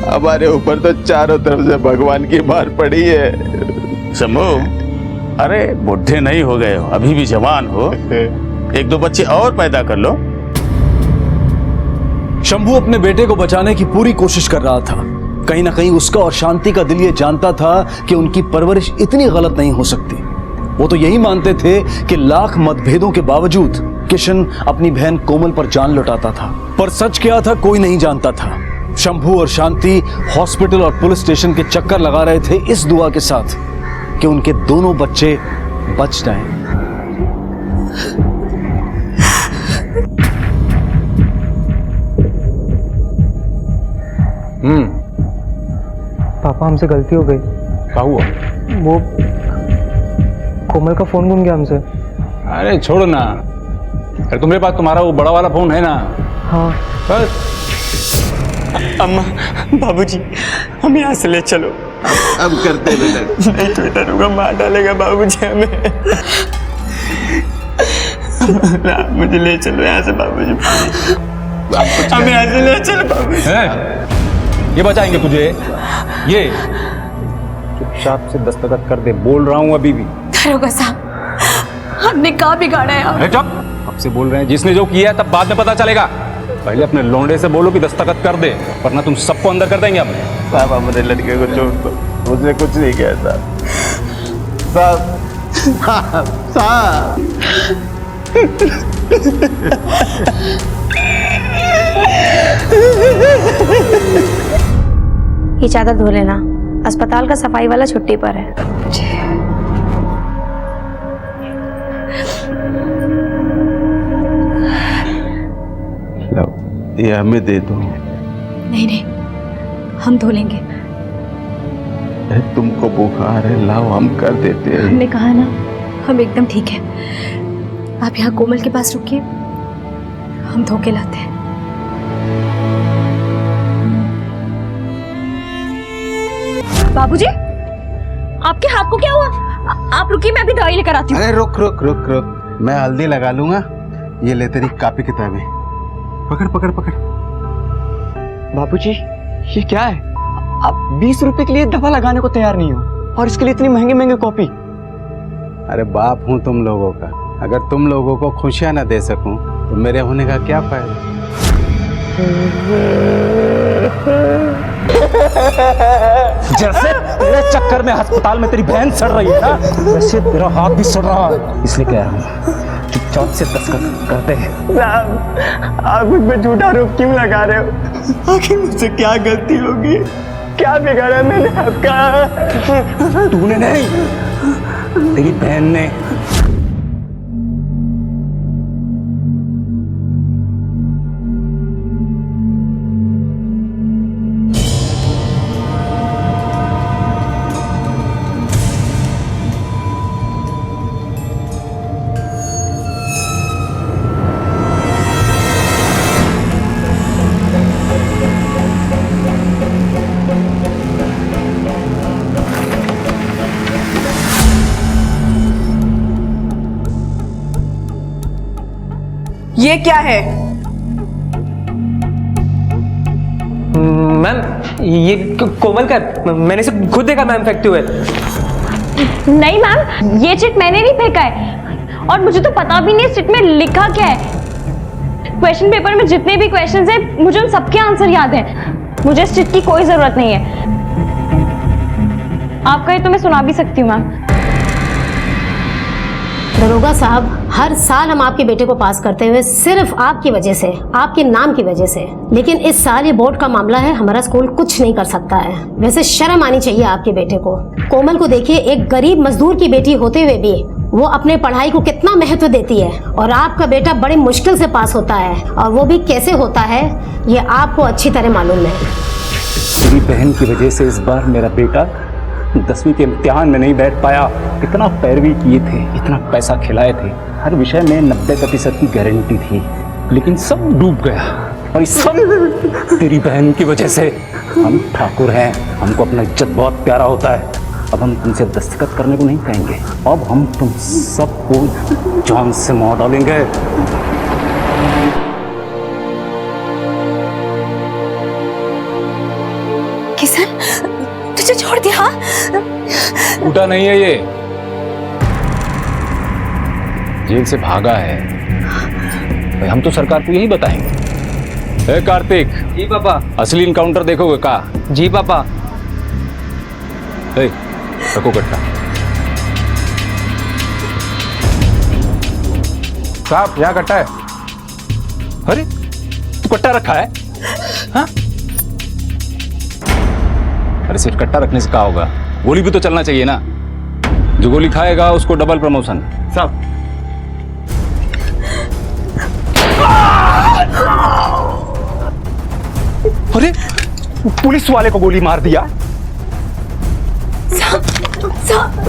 हमारे ऊपर तो चारों तरफ से भगवान की मार पड़ी है। शंभू, अरे बुढ़े नहीं हो गए हो, अभी भी जवान हो, एक दो बच्चे और पैदा कर लो। शंभू अपने बेटे को बचाने की पूरी कोशिश कर रहा था। कहीं ना कहीं उसका और शांति का दिल ये जानता था कि उनकी परवरिश इतनी गलत नहीं हो सकती। वो तो यही मानते थे कि लाख मतभेदों के बावजूद किशन अपनी बहन कोमल पर जान लौटाता था। पर सच क्या था कोई नहीं जानता था। शंभू और शांति हॉस्पिटल और पुलिस स्टेशन के चक्कर लगा रहे थे इस दुआ के साथ कि उनके दोनों बच्चे बच जाएं। पापा, हमसे गलती हो गई। क्या हुआ? वो कोमल का फोन गुम गया हमसे। अरे छोड़ो ना, अरे तुम्हारे पास तुम्हारा वो बड़ा वाला फोन है ना? हाँ। बस। अम्मा, बाबूजी, हम यहाँ से ले चलो। अब करते बेटा। नहीं तो इधर होगा, मार डालेगा बाबूजी हमें। ना, मुझे ले चलो यहाँ से बाबूजी, हमें यहाँ से ले चलो बाबूजी। ये बचाएंगे तुझे, ये चुपचाप से दस्तखत कर दे, बोल रहा हूँ अभी भी। दरोगा साहब, हमने क्या बिगाड़ा है? अरे चुप, अब से बोल रहे हैं, जिसने जो किया है तब बाद में पता चलेगा। पहले अपने लोंडे से बोलो कि दस्तखत कर दे, वरना तुम सबको अंदर कर देंगे हम। साहब हमारे लड़के को छोड़ दो, उसने कुछ नहीं किया साहब। साहब ये चादर धो लेना, अस्पताल का सफाई वाला छुट्टी पर है। लो, ये हमें दे दो। नहीं नहीं, हम धो लेंगे। तुमको बुखार है, लाओ हम कर देते हैं। हमने कहा ना हम एकदम ठीक है। आप यहाँ कोमल के पास रुकिए, हम धोके लाते हैं। बाबूजी, आपके हाथ को क्या हुआ? आप रुकिए, मैं अभी दवाई लेकर आती हूँ। अरे रुक रुक रुक रुक, मैं हल्दी लगा लूंगा। ये ले तेरी कॉपी किताबें, पकड़ पकड़ पकड़। बाबूजी, ये क्या है? आप 20 रुपए के लिए दवा लगाने को तैयार नहीं हो, और इसके लिए इतनी महंगी महंगी कॉपी। अरे बाप हूं तुम लोगों का, अगर तुम लोगों को खुशियां ना दे सकूं तो मेरे होने का क्या फायदा। जैसे तेरे चक्कर में अस्पताल में तेरी बहन सड़ रही है ना, वैसे तेरा हाथ भी सड़ रहा है। इसलिए कह रहा हूँ चुपचाप से दस्तखत करते हैं। आप मुझ पे झूठा आरोप क्यों लगा रहे हो? आखिर मुझसे क्या गलती होगी? क्या बिगाड़ा मैंने आपका? तूने नहीं, तेरी बहन ने। ये क्या है? मैम, ये कोमल का, मैंने इसे खुद देखा मैम फेंकते हुए। नहीं मैम, ये चिट मैंने नहीं फेंका है, और मुझे तो पता भी नहीं चिट में लिखा क्या है। क्वेश्चन पेपर में जितने भी क्वेश्चंस हैं, मुझे उन सबके आंसर याद हैं। मुझे इस चिट की कोई जरूरत नहीं है। आप कहे तो मैं सुना भी सकती हूँ मैम। दरोगा साहब, हर साल हम आपके बेटे को पास करते हुए सिर्फ आपकी वजह से, आपके नाम की वजह से, लेकिन इस साल ये बोर्ड का मामला है, हमारा स्कूल कुछ नहीं कर सकता है। वैसे शर्म आनी चाहिए आपके बेटे को। कोमल को देखिए, एक गरीब मजदूर की बेटी होते हुए भी वो अपने पढ़ाई को कितना महत्व देती है, और आपका बेटा बड़ी मुश्किल से पास होता है, और वो भी कैसे होता है ये आपको अच्छी तरह मालूम है। तेरी बहन की वजह से इस बार मेरा बेटा 10वीं के इम्तिहान में नहीं बैठ पाया। इतना पैरवी किए थे, इतना पैसा खिलाए थे, हर विषय में 90% की गारंटी थी, लेकिन सब डूब गया। और इस सब तेरी बहन की वजह से। हम ठाकुर हैं, हमको अपना इज्जत बहुत प्यारा होता है। अब हम तुमसे दस्तखत करने को नहीं कहेंगे, अब हम तुम सबको जान से मार डालेंगे। किशन, तुझे छोड़ दिया? उठा नहीं है ये, जेल से भागा है। भाई हम तो सरकार को यही बताएंगे। ए कार्तिक। जी पापा। असली इनकाउंटर देखोगे का? जी पापा। ए, रखो कट्टा। साहब यहाँ कट्टा है। अरे तू कट्टा रखा है? हाँ? अरे सिर्फ कट्टा रखने से क्या होगा, गोली भी तो चलना चाहिए ना। जो गोली खाएगा उसको डबल प्रमोशन। साहब अरे पुलिस वाले को गोली मार दिया।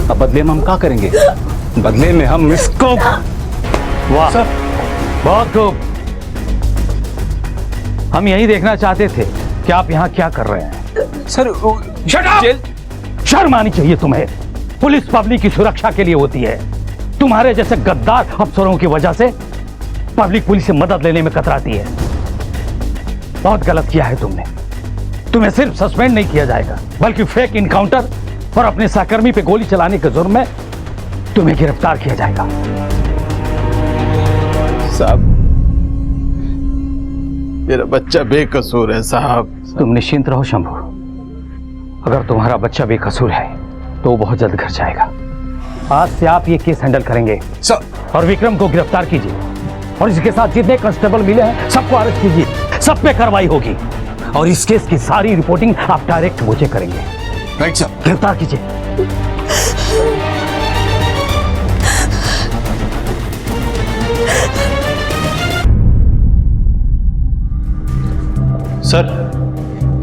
अब बदले में हम क्या करेंगे? बदले में हम इसको। वाह, बहुत खूब। हम यही देखना चाहते थे कि आप यहाँ क्या कर रहे हैं। सर शर्म आनी चाहिए तुम्हें। पुलिस पब्लिक की सुरक्षा के लिए होती है। तुम्हारे जैसे गद्दार अफसरों की वजह से पब्लिक पुलिस से मदद लेने में कतराती है। बहुत गलत किया है तुमने। तुम्हें सिर्फ सस्पेंड नहीं किया जाएगा, बल्कि फेक इनकाउंटर और अपने सहकर्मी पे गोली चलाने के जुर्म में तुम्हें गिरफ्तार किया जाएगा। साहब, मेरा बच्चा बेकसूर है साहब। तुम निश्चिंत रहो शंभू, अगर तुम्हारा बच्चा बेकसूर है तो वो बहुत जल्द घर जाएगा। आज से आप ये केस हैंडल करेंगे और विक्रम को गिरफ्तार कीजिए, और इसके साथ जितने कांस्टेबल मिले हैं सबको अरेस्ट कीजिए। सब पे कार्रवाई होगी, और इस केस की सारी रिपोर्टिंग आप डायरेक्ट मुझे करेंगे। Right sir. गिरफ्तार कीजिए। सर,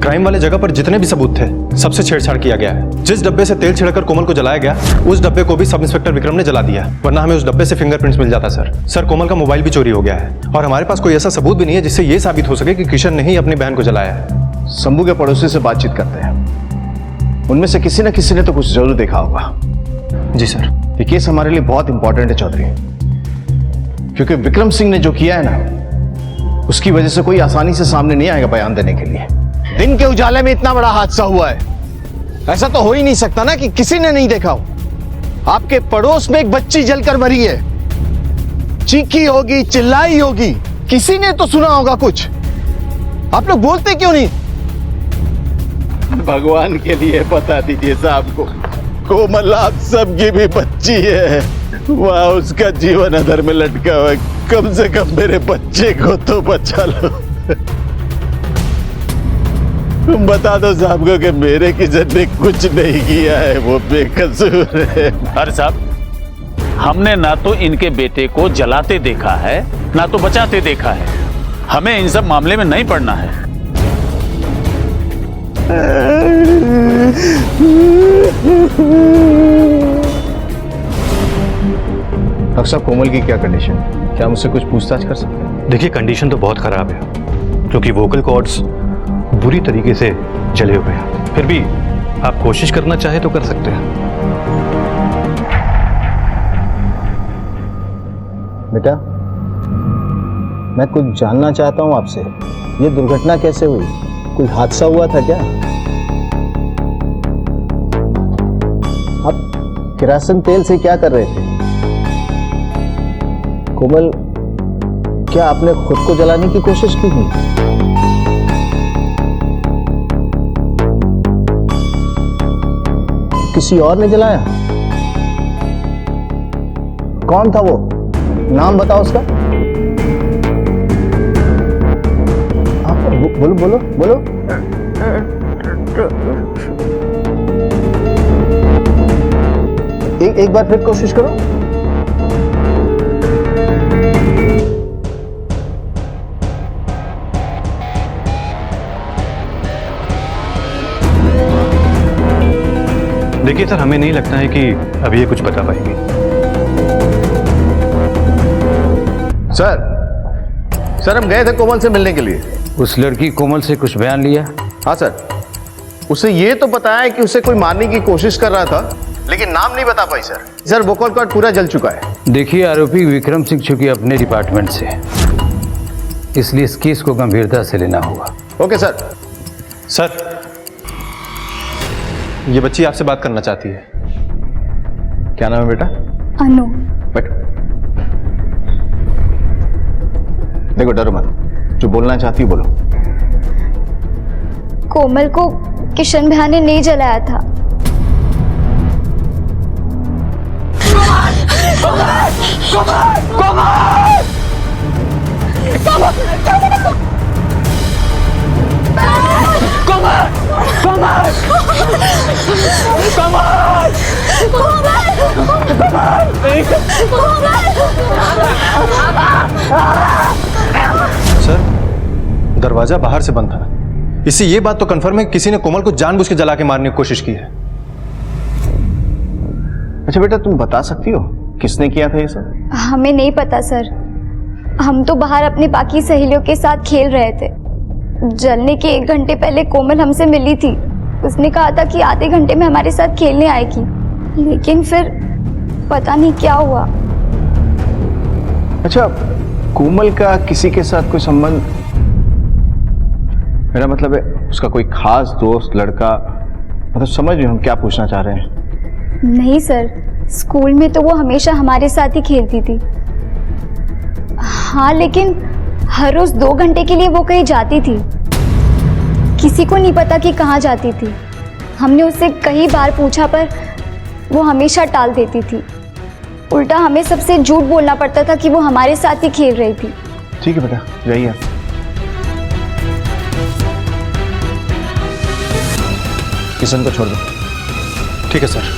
क्राइम वाले जगह पर जितने भी सबूत थे सबसे छेड़छाड़ किया गया है। जिस डब्बे से तेल छिड़कर कोमल को जलाया गया उस डब्बे को भी सब इंस्पेक्टर विक्रम ने जला दिया, वरना हमें उस डब्बे से फिंगरप्रिंट्स मिल जाता। सर कोमल का मोबाइल भी चोरी हो गया है और हमारे पास कोई ऐसा सबूत भी नहीं है जिससे ये साबित हो सके कि किशन ने ही अपनी बहन को जलाया है। शंभू के पड़ोसी से बातचीत करते हैं, उनमें से किसी न किसी ने तो कुछ जरूर देखा होगा। जी सर। ये केस हमारे लिए बहुत इंपॉर्टेंट है चौधरी, क्योंकि विक्रम सिंह ने जो किया है ना उसकी वजह से कोई आसानी से सामने नहीं आएगा बयान देने के लिए। दिन के उजाले में इतना बड़ा हादसा हुआ है, ऐसा तो हो ही नहीं सकता ना कि किसी ने नहीं देखा हो। आपके पड़ोस में एक बच्ची जलकर मरी है, चीखी होगी, चिल्लाई होगी, किसी ने तो सुना होगा कुछ। आप लोग बोलते क्यों नहीं? भगवान के लिए बता दीजिए साहब को, कोमल आप सबकी भी बच्ची है, वहां उसका जीवन अधर में लटका हुआ है, कम से कम मेरे बच्चे को तो बचा लो। तुम बता दो साहब को कि मेरे किशन ने कुछ नहीं किया है, वो बेकसूर है। अरे साहब, हमने ना तो इनके बेटे को जलाते देखा है ना तो बचाते देखा है, हमें इन सब मामले में नहीं पड़ना है। डॉक्टर साहब, कोमल की क्या कंडीशन है? क्या मुझसे कुछ पूछताछ कर सकते हैं? देखिए कंडीशन तो बहुत खराब है, क्योंकि वोकल कॉर्ड्स बुरी तरीके से जले हुए हैं। फिर भी आप कोशिश करना चाहे तो कर सकते हैं। बेटा, मैं कुछ जानना चाहता हूं आपसे, ये दुर्घटना कैसे हुई? कोई हादसा हुआ था क्या? आप किरासन तेल से क्या कर रहे थे? कोमल, क्या आपने खुद को जलाने की कोशिश की थी? किसी और ने जलाया? कौन था वो? नाम बताओ उसका। बोलो बोलो बोलो। एक बार फिर कोशिश करो। देखिए सर, हमें नहीं लगता है कि अभी ये कुछ बता पाएंगे। सर हम गए थे कोमल से मिलने के लिए। उस लड़की कोमल से कुछ बयान लिया? हाँ सर, उसे ये तो बताया कि उसे कोई मारने की कोशिश कर रहा था, लेकिन नाम नहीं बता पाई सर। वोकल कॉर्ड पूरा जल चुका है। देखिए, आरोपी विक्रम सिंह चूंकि अपने डिपार्टमेंट से, इसलिए इस केस को गंभीरता से लेना होगा। Okay sir. सर, ये बच्ची आपसे बात करना चाहती है। क्या नाम है बेटा? अनु। देखो, डरो मत, जो बोलना चाहती है बोलो। कोमल को किशन भैया ने नहीं जलाया था। सर, दरवाजा बाहर से बंद था, इससे ये बात तो कंफर्म है किसी ने कोमल को जानबूझ के जला के मारने की कोशिश की है। अच्छा बेटा, तुम बता सकती हो किसने किया था ये सब? हमें नहीं पता सर, हम तो बाहर अपनी बाकी सहेलियों के साथ खेल रहे थे। जलने के 1 घंटे पहले कोमल हमसे मिली थी। उसने कहा था कि आधे घंटे में हमारे साथ खेलने आएगी, लेकिन फिर पता नहीं क्या हुआ। अच्छा, कोमल का किसी के साथ कोई संबंध? मेरा मतलब है उसका कोई खास दोस्त, लड़का, मतलब समझ रहे हो हम क्या पूछना चाह रहे हैं? नहीं सर, स्कूल में तो वो हमेशा हमारे साथ ही खेलती थी। हाँ, लेकिन हर रोज 2 घंटे के लिए वो कहीं जाती थी। किसी को नहीं पता कि कहाँ जाती थी। हमने उससे कई बार पूछा पर वो हमेशा टाल देती थी। उल्टा हमें सबसे झूठ बोलना पड़ता था कि वो हमारे साथ ही खेल रही थी। ठीक है बेटा, जाइए। किशन को छोड़ दो। ठीक है सर।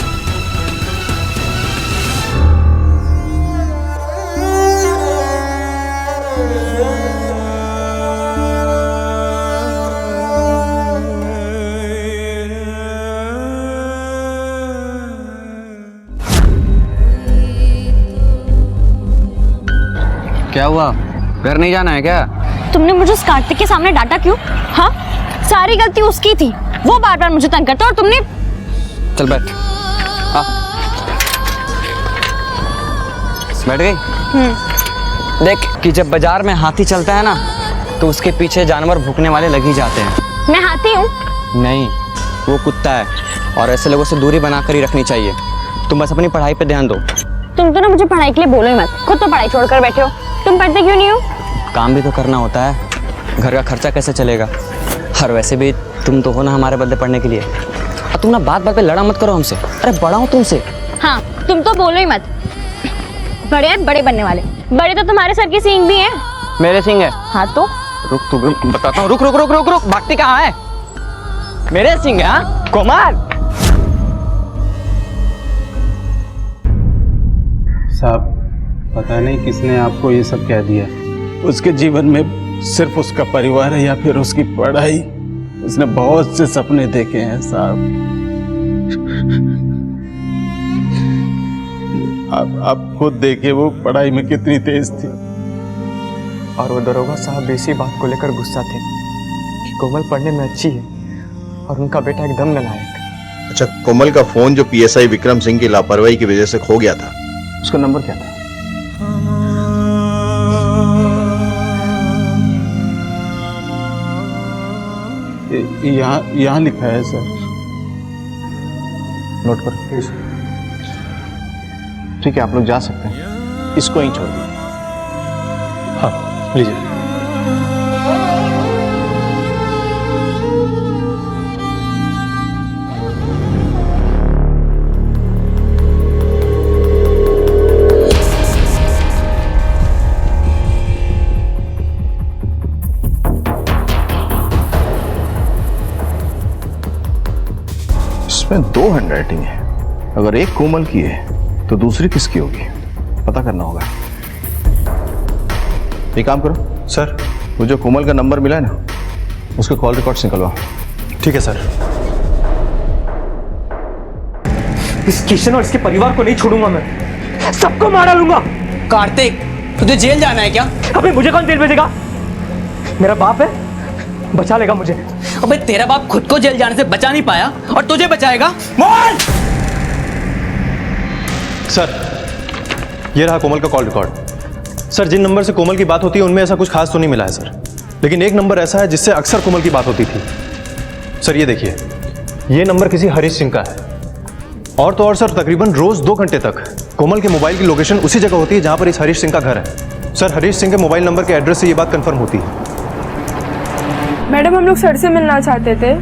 हुआ, घर नहीं जाना है क्या? तुमने मुझे उस कार्तिक के सामने डांटा क्यों? हाँ, सारी गलती उसकी थी, वो बार बार मुझे तंग करता और तुमने। चल बैठ, आ बैठ गई। देख कि जब बाजार में हाथी चलता है ना तो उसके पीछे जानवर भूखने वाले लग ही जाते हैं। मैं हाथी हूँ? नहीं, वो कुत्ता है और ऐसे लोगों से दूरी बनाकर ही रखनी चाहिए। तुम बस अपनी पढ़ाई पे ध्यान दो। तुम तो ना मुझे पढ़ाई के लिए बोलो ही मत, खुद तो पढ़ाई छोड़कर बैठे हो। तुम पढ़ते क्यों नहीं हो? काम भी तो करना होता है, घर का खर्चा कैसे चलेगा। और वैसे भी तुम तो हो ना हमारे बदले पढ़ने के लिए। और तुम ना बात बात पे लड़ा मत करो हमसे, अरे बड़ा हूँ तुमसे। हाँ, तुम तो बोलो ही मत। बड़े हैं बड़े बनने वाले, बड़े तो तुम्हारे सर की सींग भी हैं। मेरे सिंह है? हाँ तो रुक, तू बताता हूँ। रुक रुक रुक रुक रुक, भागती कहाँ है? मेरे सिंह है? हाँ कोमार। साहब, पता नहीं किसने आपको ये सब कह दिया। उसके जीवन में सिर्फ उसका परिवार है या फिर उसकी पढ़ाई। उसने बहुत से सपने देखे हैं साहब। आप खुद देखिए वो पढ़ाई में कितनी तेज थी। और वो दरोगा साहब इसी बात को लेकर गुस्सा थे कि कोमल पढ़ने में अच्छी है और उनका बेटा एकदम नालायक। अच्छा, कोमल का फोन जो पीएसआई विक्रम सिंह की लापरवाही की वजह से खो गया था, उसका नंबर क्या था? यहाँ लिखा है सर। नोट करो। ठीक है, आप लोग जा सकते हैं, इसको यहीं छोड़ दीजिए। हाँ लीजिए। इसमें 2 हैंडराइटिंग है। अगर एक कोमल की है तो दूसरी किसकी होगी, पता करना होगा। एक काम करो सर, वो जो कोमल का नंबर मिला है ना, उसके कॉल रिकॉर्ड्स निकलवाओ। ठीक है सर। इस किशन और इसके परिवार को नहीं छोड़ूंगा मैं, सबको मार डालूंगा। कार्तिक, तुझे जेल जाना है क्या? अबे मुझे कौन जेल भेजेगा? मेरा बाप है, बचा लेगा मुझे। अबे तेरा बाप खुद को जेल जाने से बचा नहीं पाया और तुझे बचाएगा? मार! सर, ये रहा कोमल का कॉल रिकॉर्ड। सर, जिन नंबर से कोमल की बात होती है उनमें ऐसा कुछ खास तो नहीं मिला है सर, लेकिन एक नंबर ऐसा है जिससे अक्सर कोमल की बात होती थी। सर ये देखिए, ये नंबर किसी हरीश सिंह का है। और तो और सर, तकरीबन रोज 2 घंटे तक कोमल के मोबाइल की लोकेशन उसी जगह होती है जहां पर इस हरीश सिंह का घर है। सर, हरीश सिंह के मोबाइल नंबर के एड्रेस से ये बात कंफर्म होती है। मैडम, हम लोग सर से मिलना चाहते थे।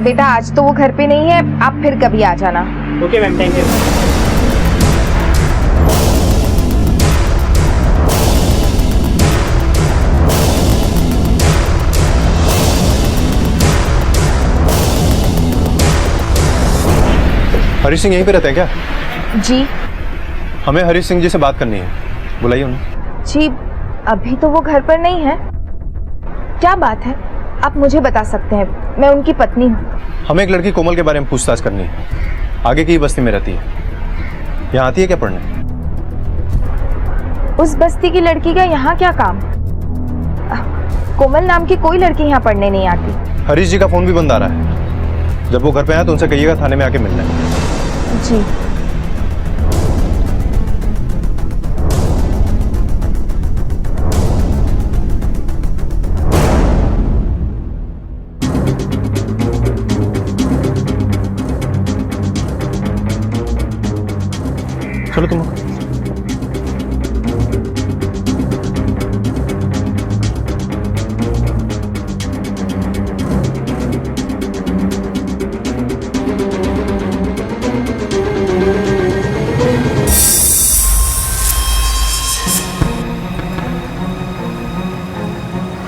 बेटा, आज तो वो घर पे नहीं है, आप फिर कभी आ जाना। Okay ma'am, thank you. Harish Singh यहीं पे रहते हैं क्या? जी। हमें हरीश सिंह जी से बात करनी है, बुलाइए उन्हें। जी, अभी तो वो घर पर नहीं है। क्या बात है, आप मुझे बता सकते हैं, मैं उनकी पत्नी हूँ। हमें एक लड़की कोमल के बारे में पूछताछ करनी है, आगे की बस्ती में रहती है। यहाँ आती है क्या पढ़ने? उस बस्ती की लड़की का यहाँ क्या काम? कोमल नाम की कोई लड़की यहाँ पढ़ने नहीं आती। हरीश जी का फोन भी बंद आ रहा है। जब वो घर पे आए तो उनसे कहिएगा थाने में आके मिलना है। जी। चलो तुम।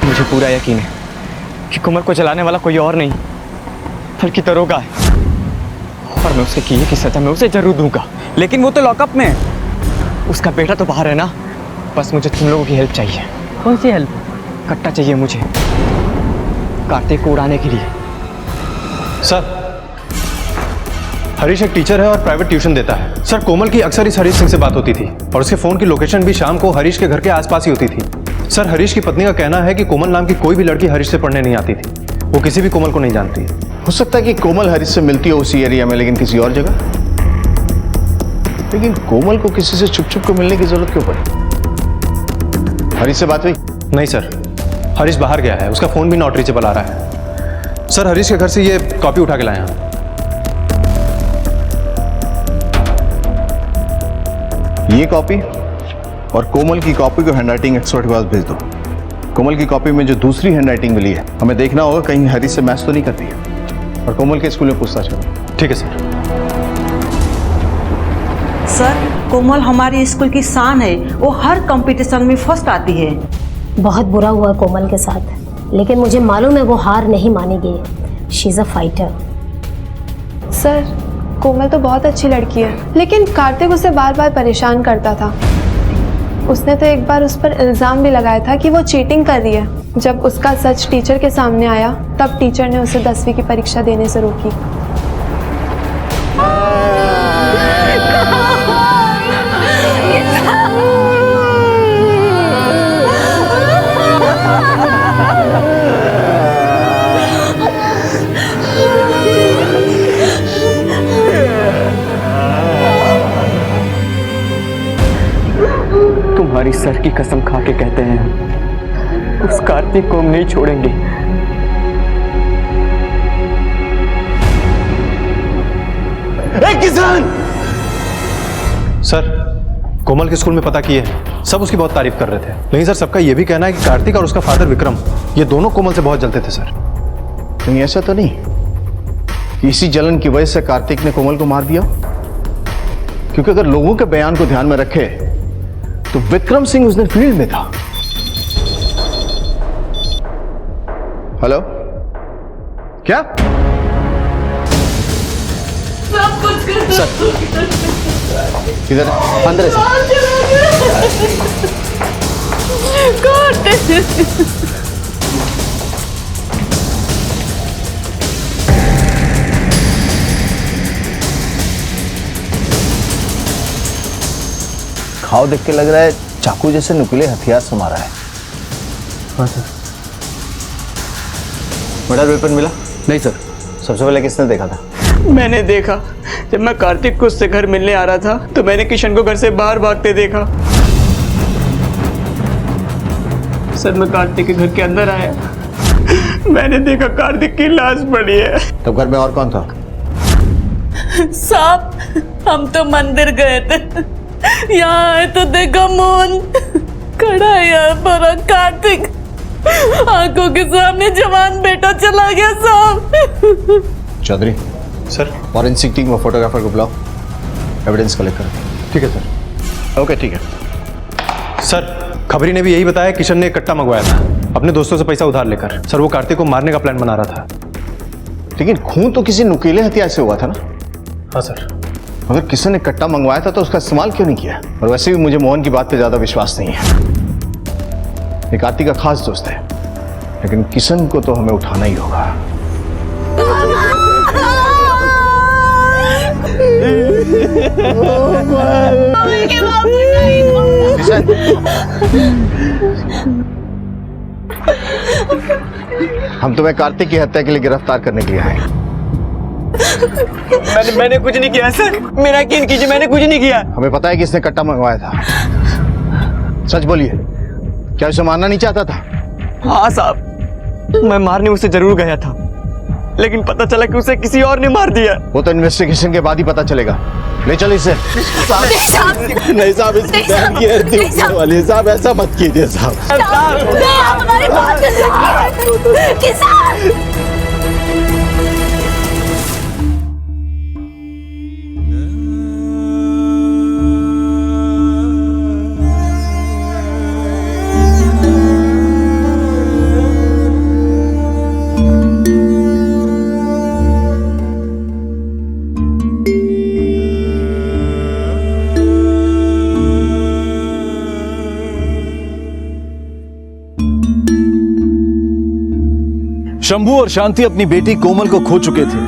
मुझे पूरा यकीन है कि कुमार को चलाने वाला कोई और नहीं बल्कि दरोगा है, और मैं उसके किए की सजा मैं उसे जरूर दूंगा। लेकिन वो तो लॉकअप में है, उसका बेटा तो बाहर है ना। बस मुझे तुम लोगों की हेल्प चाहिए। कौन सी हेल्प? कट्टा चाहिए मुझे कार्तिक को उड़ाने के लिए। सर, हरीश एक टीचर है और प्राइवेट ट्यूशन देता है। सर, कोमल की अक्सर इस हरीश सिंह से बात होती थी और उसके फोन की लोकेशन भी शाम को हरीश के घर के आसपास ही होती थी। सर हरीश की पत्नी का कहना है कि कोमल नाम की कोई भी लड़की हरीश से पढ़ने नहीं आती थी। वो किसी भी कोमल को नहीं जानती। हो सकता है कि कोमल हरीश से मिलती हो उसी एरिया में, लेकिन किसी और जगह। लेकिन कोमल को किसी से छुप छुप को मिलने की जरूरत क्यों पड़ी? हरीश से बात हुई? नहीं सर, हरीश बाहर गया है, उसका फोन भी नॉट रीचेबल आ रहा है। सर हरीश के घर से ये कॉपी उठा के लाए हैं। ये कॉपी और कोमल की कॉपी को हैंडराइटिंग एक्सपर्ट के पास भेज दो। कोमल की कॉपी में जो दूसरी हैंडराइटिंग मिली है, हमें देखना होगा कहीं हरीश से मैच तो नहीं करती है। और कोमल के स्कूल में पूछताछ करो। ठीक है सर। सर, कोमल हमारी स्कूल की शान है, वो हर कंपटीशन में फर्स्ट आती है। बहुत बुरा हुआ कोमल के साथ, लेकिन मुझे मालूम है वो हार नहीं मानेगी। She is a fighter. Sir, Komal तो बहुत अच्छी लड़की है, लेकिन कार्तिक उसे बार बार परेशान करता था। उसने तो एक बार उस पर इल्ज़ाम भी लगाया था कि वो चीटिंग कर रही है। जब उसका सच टीचर के सामने आया, तब टीचर ने उसे 10वीं की परीक्षा देने से रोकी। तुम्हारी सर की कसम खा के कहते हैं, उस कार्तिक को हम नहीं छोड़ेंगे। किसान! सर, कोमल के स्कूल में पता किए हैं, सब उसकी बहुत तारीफ कर रहे थे। लेकिन सर सबका यह भी कहना है कि कार्तिक और उसका फादर विक्रम, ये दोनों कोमल से बहुत जलते थे सर। कहीं ऐसा तो नहीं कि इसी जलन की वजह से कार्तिक ने कोमल को मार दिया? क्योंकि अगर लोगों के बयान को ध्यान में रखे तो विक्रम सिंह उस दिन फील्ड में था। हेलो, क्या? सब कुछ इधर अंदर है घाव देख के लग रहा है चाकू जैसे नुकीले हथियार से मारा है। हाँ सर। मर्डर वेपन मिला? नहीं सर। सबसे पहले किसने देखा था? मैंने देखा, जब मैं कार्तिक को उससे घर मिलने आ रहा था तो मैंने किशन को घर से बाहर भागते देखा। सर मैं कार्तिक के घर के अंदर आया, मैंने देखा कार्तिक की लाश पड़ी है। तब घर में और कौन था? साहब, हम तो मंदिर गए थे, यहाँ आए तो देखा मोहन खड़ा है यहाँ पर। कार्तिक आंखों के सामने जवान बेटा चला गया साहब। चौधरी सर, फॉरेंसिक टीम और फोटोग्राफर को बुलाओ, एविडेंस कलेक्ट करो। ठीक है सर। ओके ठीक है सर, खबरी ने भी यही बताया किशन ने एक कट्टा मंगवाया था अपने दोस्तों से पैसा उधार लेकर। सर वो कार्तिक को मारने का प्लान बना रहा था। लेकिन खून तो किसी नुकीले हथियार से हुआ था ना? हाँ सर। अगर किसी ने कट्टा मंगवाया था तो उसका इस्तेमाल क्यों नहीं किया? और वैसे भी मुझे मोहन की बात पे ज्यादा विश्वास नहीं है। ये कार्तिक का खास दोस्त है, लेकिन किशन को तो हमें उठाना ही होगा। हम तुम्हें कार्तिक की हत्या के लिए गिरफ्तार करने के लिए आए। मैंने कुछ नहीं किया सर, मेरा यकीन कीजिए, मैंने कुछ नहीं किया। हमें पता है कि इसने कट्टा मंगवाया था। सच बोलिए, क्या उसे मारना नहीं चाहता था? हाँ साहब, मैं मारने उसे जरूर गया था, लेकिन पता चला कि उसे किसी और ने मार दिया। वो तो इन्वेस्टिगेशन के बाद ही पता चलेगा। ले चल इसे। नहीं साहब, इसकी बहन की हड्डी उखड़ने वाली है साहब, ऐसा मत कीजिए साहब। शंभू और शांति अपनी बेटी कोमल को खो चुके थे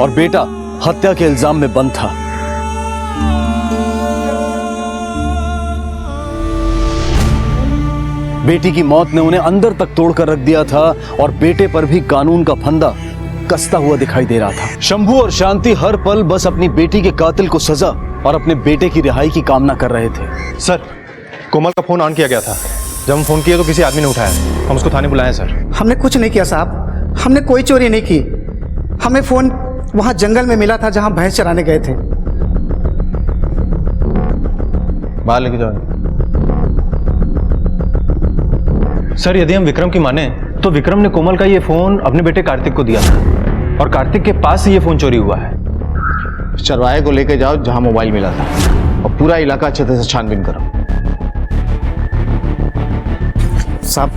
और बेटा हत्या के इल्जाम में बंद था। बेटी की मौत ने उन्हें अंदर तक तोड़कर रख दिया था और बेटे पर भी कानून का फंदा कसता हुआ दिखाई दे रहा था। शंभू और शांति हर पल बस अपनी बेटी के कातिल को सजा और अपने बेटे की रिहाई की कामना कर रहे थे। सर, कोमल का फोन ऑन किया गया था। जब हम फोन किए तो किसी आदमी ने उठाया। हम उसको थाने बुलाए सर। हमने कुछ नहीं किया साहब, हमने कोई चोरी नहीं की। हमें फोन वहां जंगल में मिला था जहां भैंस चराने गए थे। बाहर लेके जाओ। सर, यदि हम विक्रम की माने तो विक्रम ने कोमल का ये फोन अपने बेटे कार्तिक को दिया था और कार्तिक के पास से ये फोन चोरी हुआ है। चरवाहे को लेके जाओ जहां मोबाइल मिला था और पूरा इलाका अच्छे तरह से छानबीन करो। साहब,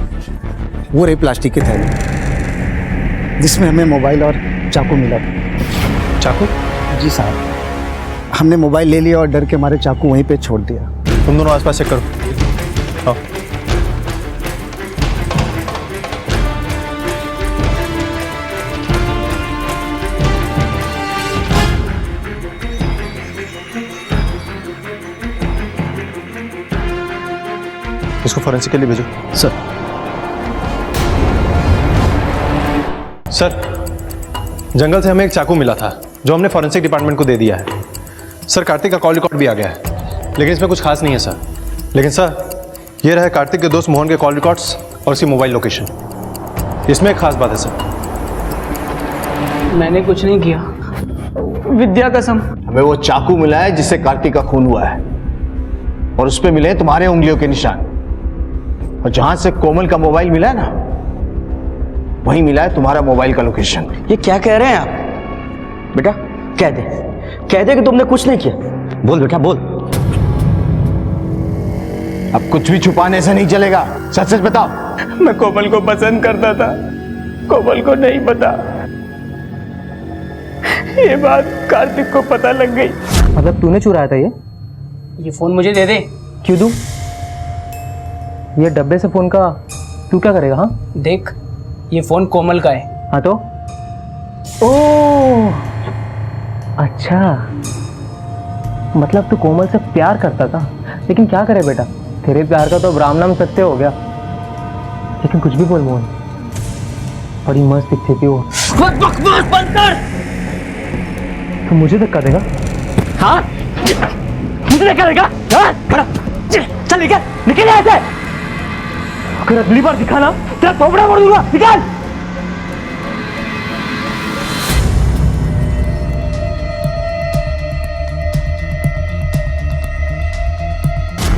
वो रही प्लास्टिक की थैली जिसमें हमें मोबाइल और चाकू मिला था। चाकू? जी साहब, हमने मोबाइल ले लिया और डर के मारे चाकू वहीं पे छोड़ दिया। तुम दोनों आसपास चेक करो। आओ। इसको फॉरेंसिक के लिए भेजो। सर। सर, जंगल से हमें एक चाकू मिला था जो हमने फॉरेंसिक डिपार्टमेंट को दे दिया है। सर, कार्तिक का कॉल रिकॉर्ड भी आ गया है, लेकिन इसमें कुछ खास नहीं है सर। लेकिन सर, ये रहे कार्तिक के दोस्त मोहन के कॉल रिकॉर्ड्स और उसकी मोबाइल लोकेशन। इसमें एक खास बात है सर। मैंने कुछ नहीं किया, विद्या कसम। हमें वो चाकू मिला है जिससे कार्तिक का खून हुआ है और उस पे मिले हैं तुम्हारे उंगलियों के निशान। और जहां से कोमल का मोबाइल मिला है ना, वहीं मिला है तुम्हारा मोबाइल का लोकेशन। ये क्या कह रहे हैं आप? बेटा कह दे कि तुमने कुछ नहीं किया। बोल बेटा बोल। अब कुछ भी छुपाने से नहीं चलेगा, सच सच बताओ। मैं कोमल को पसंद करता था, कोमल को नहीं पता। ये बात कार्तिक को पता लग गई। मतलब तूने चुराया था ये फोन मुझे दे दे। क्यों दूं? ये डब्बे से फोन का तू क्या करेगा? हाँ देख, ये फोन कोमल का है। हाँ तो? ओह अच्छा, मतलब तू कोमल से प्यार करता था। लेकिन क्या करे बेटा, तेरे प्यार का तो राम नाम सत्य हो गया। लेकिन कुछ भी बोल मोहन, बड़ी मस्त दिखती थी वो। बकवास बंद कर। तो मुझे धक्का देगा? हाँ मुझे धक्का देगा? हाँ खड़ा चल निकल यहाँ से। अगर अगली बार दिखाना तेरा थोपड़ा मोड़ दूंगा। निकाल।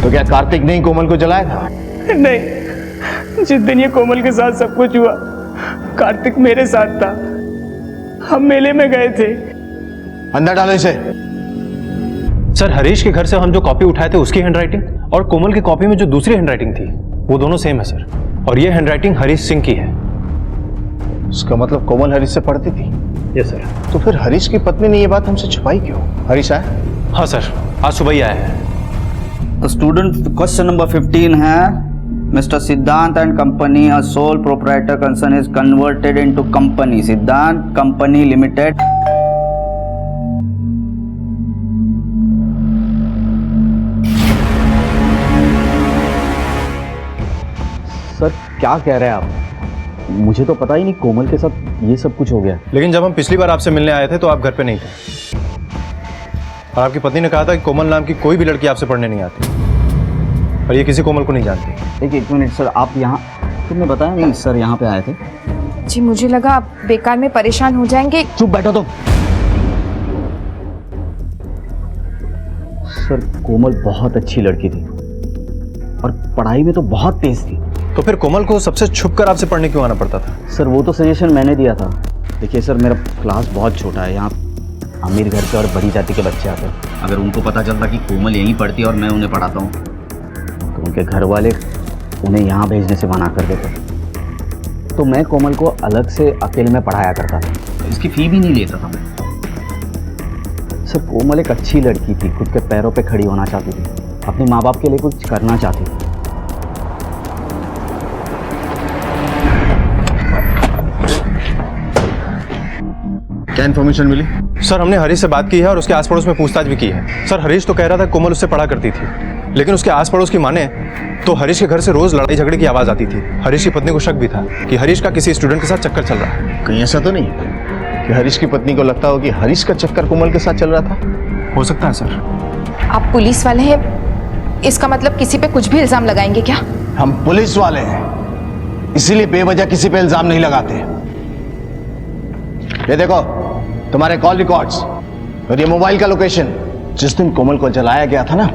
तो क्या कार्तिक ने ही कोमल को जलाया था? नहीं, जिस दिन ये कोमल के साथ सब कुछ हुआ, कार्तिक मेरे साथ था। हम मेले में गए थे। अंदर डालो इसे। सर, हरीश के घर से हम जो कॉपी उठाए थे उसकी हैंडराइटिंग और कोमल की कॉपी में जो दूसरी हैंडराइटिंग थी वो दोनों सेम है सर। और ये हैंडराइटिंग हरीश सिंह की है। उसका मतलब कोमल हरीश से पढ़ती थी? Yes sir. तो फिर हरीश की पत्नी ने ये बात हमसे छुपाई क्यों? हरीश आया? हाँ सर, आज सुबह ही आया है। स्टूडेंट, क्वेश्चन नंबर 15 है, मिस्टर सिद्धांत and company a sole proprietor concern is converted into company सिद्धांत कंपनी लिमिटेड। सर क्या कह रहे हैं आप? मुझे तो पता ही नहीं कोमल के साथ ये सब कुछ हो गया। लेकिन जब हम पिछली बार आपसे मिलने आए थे तो आप घर पे नहीं थे और आपकी पत्नी ने कहा था कि कोमल नाम की कोई भी लड़की आपसे पढ़ने नहीं आती और ये किसी कोमल को नहीं जानती। एक मिनट सर, आप यहाँ, तुमने बताया नहीं सर यहाँ पे आए थे? जी मुझे लगा आप बेकार में परेशान हो जाएंगे। चुप बैठो तुम। सर कोमल बहुत अच्छी लड़की थी और पढ़ाई में तो बहुत तेज थी। तो फिर कोमल को सबसे छुप कर आपसे पढ़ने क्यों आना पड़ता था? सर वो तो सजेशन मैंने दिया था। देखिए सर, मेरा क्लास बहुत छोटा है, यहाँ अमीर घर के और बड़ी जाति के बच्चे आते हैं। अगर उनको पता चलता कि कोमल यहीं पढ़ती है और मैं उन्हें पढ़ाता हूँ तो उनके घर वाले उन्हें यहाँ भेजने से मना कर देते। तो मैं कोमल को अलग से अकेले में पढ़ाया करता था, इसकी फी भी नहीं लेता था मैं। सर कोमल एक अच्छी लड़की थी, खुद के पैरों पे खड़ी होना चाहती थी, अपने माँ बाप के लिए कुछ करना चाहती थी। क्या इन्फॉर्मेशन मिली? सर हमने हरीश से बात की है और उसके आस पड़ोस में पूछताछ भी की है। सर हरीश तो कह रहा था कोमल उससे पढ़ा करती थी, लेकिन उसके आस पड़ोस की माने तो हरीश के घर से रोज लड़ाई झगड़े की आवाज आती थी। हरीश की पत्नी को शक भी था कि हरीश का किसी स्टूडेंट के साथ चक्कर चल रहा है। कहीं ऐसा तो नहीं कि हरीश की पत्नी को लगता हो कि हरीश का चक्कर कोमल के साथ चल रहा था? हो सकता है सर। आप पुलिस वाले हैं, इसका मतलब किसी पे कुछ भी इल्जाम लगाएंगे क्या? हम पुलिस वाले हैं, इसीलिए बेवजह किसी पे इल्जाम नहीं लगाते। ये देखो तुम्हारे कॉल रिकॉर्ड्स और ये मोबाइल का लोकेशन। जिस दिन कोमल को जलाया गया था ना,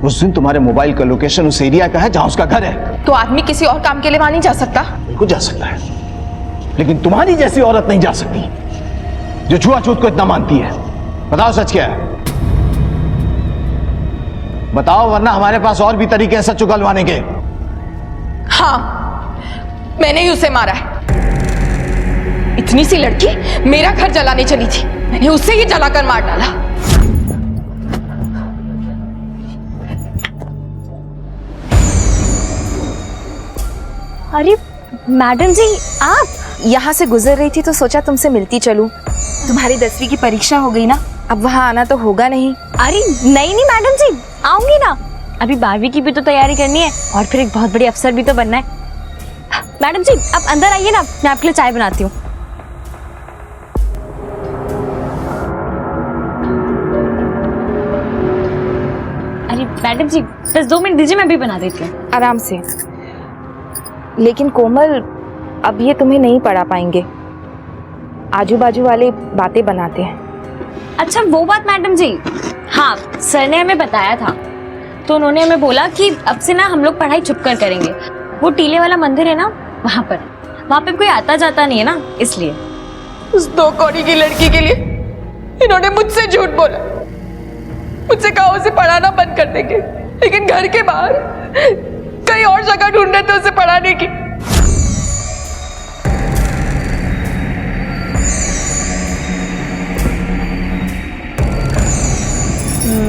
उस दिन तुम्हारे मोबाइल का लोकेशन उस एरिया का है जहां उसका घर है। तो आदमी किसी और काम के लिए वहां नहीं जा सकता? बिल्कुल जा सकता है, लेकिन तुम्हारी जैसी औरत नहीं जा सकती जो छुआछूत को इतना मानती है। बताओ सच क्या है, बताओ, वरना हमारे पास और भी तरीके हैं सच उगलवाने के। हाँ, मैंने ही उसे मारा है। इतनी सी लड़की मेरा घर जलाने चली थी, मैंने उसे ही जलाकर मार डाला। अरे मैडम जी, आप यहाँ से गुजर रही थी तो सोचा तुमसे मिलती चलूं। तुम्हारी 10वीं की परीक्षा हो गई ना, अब वहाँ आना तो होगा नहीं। अरे नहीं मैडम जी, आऊंगी ना। अभी 12वीं की भी तो तैयारी करनी है और फिर एक बहुत बड़ी अफसर भी तो बनना है। मैडम जी आप अंदर आइए ना, मैं आपके लिए चाय बनाती हूँ। अरे मैडम जी बस 2 मिनट दीजिए, मैं भी बना देती हूँ। आराम से। लेकिन कोमल, अब ये तुम्हें नहीं पढ़ा पाएंगे, आजू बाजू वाले बातें बनाते हैं। अच्छा वो बात मैडम जी, हाँ सर ने हमें बताया था, तो उन्होंने हमें बोला कि अब से ना हम लोग पढ़ाई छुप कर करेंगे। वो टीले वाला मंदिर है ना, वहाँ पे कोई आता जाता नहीं है ना, इसलिए। उस 2 कौड़ी की लड़की के लिए इन्होंने मुझसे झूठ बोला, मुझसे कहा उसे पढ़ाना बंद कर देंगे, लेकिन घर के बाहर कहीं और जगह ढूंढ रहे थे उसे पढ़ाने की।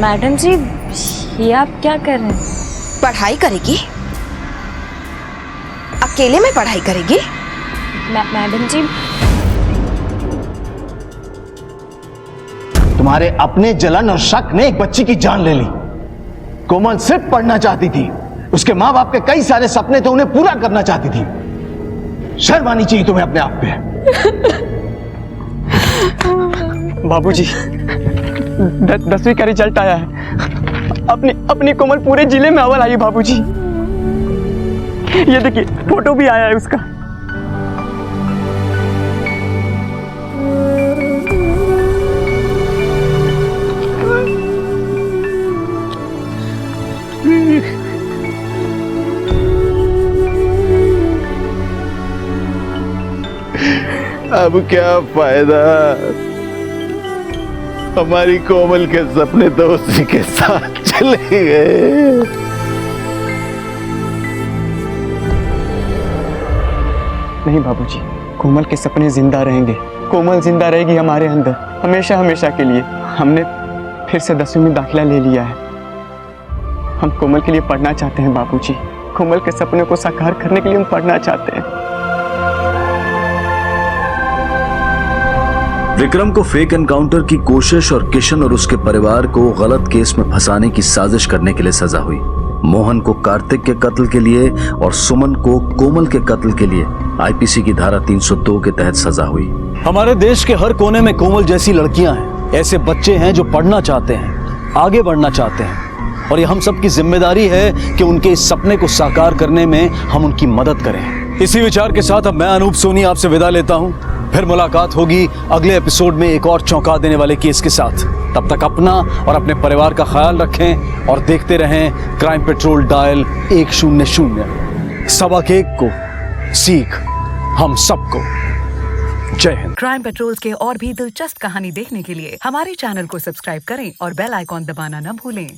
मैडम जी ये आप क्या कर रहे हैं? पढ़ाई करेगी? अकेले में पढ़ाई करेगी? मैडम जी तुम्हारे अपने जलन और शक ने एक बच्ची की जान ले ली। कोमल सिर्फ पढ़ना चाहती थी, उसके माँ बाप के कई सारे सपने थे, उन्हें पूरा करना चाहती थी। शर्म आनी चाहिए तुम्हें अपने आप पे। बाबूजी 10वीं का रिजल्ट आया है, अपनी कोमल पूरे जिले में अव्वल आई बाबूजी। ये देखिए फोटो भी आया है उसका। अब क्या फायदा, हमारी कोमल के सपने तो उसी के साथ चले गए। नहीं बाबूजी, कोमल के सपने जिंदा रहेंगे। कोमल जिंदा रहेगी हमारे अंदर हमेशा हमेशा के लिए। हमने फिर से 10वीं में दाखिला ले लिया है। हम कोमल के लिए पढ़ना चाहते हैं बाबूजी। कोमल के सपने को साकार करने के लिए हम पढ़ना चाहते हैं। विक्रम को फेक एनकाउंटर की कोशिश और किशन और उसके परिवार को गलत केस में फंसाने की साजिश करने के लिए सजा हुई। मोहन को कार्तिक के कत्ल के लिए और सुमन को कोमल के कत्ल के लिए आईपीसी की धारा 302 के तहत सजा हुई। हमारे देश के हर कोने में कोमल जैसी लड़कियां हैं, ऐसे बच्चे हैं जो पढ़ना चाहते हैं, आगे बढ़ना चाहते हैं, और ये हम सब की जिम्मेदारी है कि उनके इस सपने को साकार करने में हम उनकी मदद करें। इसी विचार के साथ अब मैं अनूप सोनी आपसे विदा लेता हूं। फिर मुलाकात होगी अगले एपिसोड में एक और चौंका देने वाले केस के साथ। तब तक अपना और अपने परिवार का ख्याल रखें और देखते रहें क्राइम पेट्रोल डायल 100। सबक एक को सीख हम सबको। जय हिंद। क्राइम पेट्रोल्स के और भी दिलचस्प कहानी देखने के लिए हमारे चैनल को सब्सक्राइब करें और बेल आइकॉन दबाना न भूलें।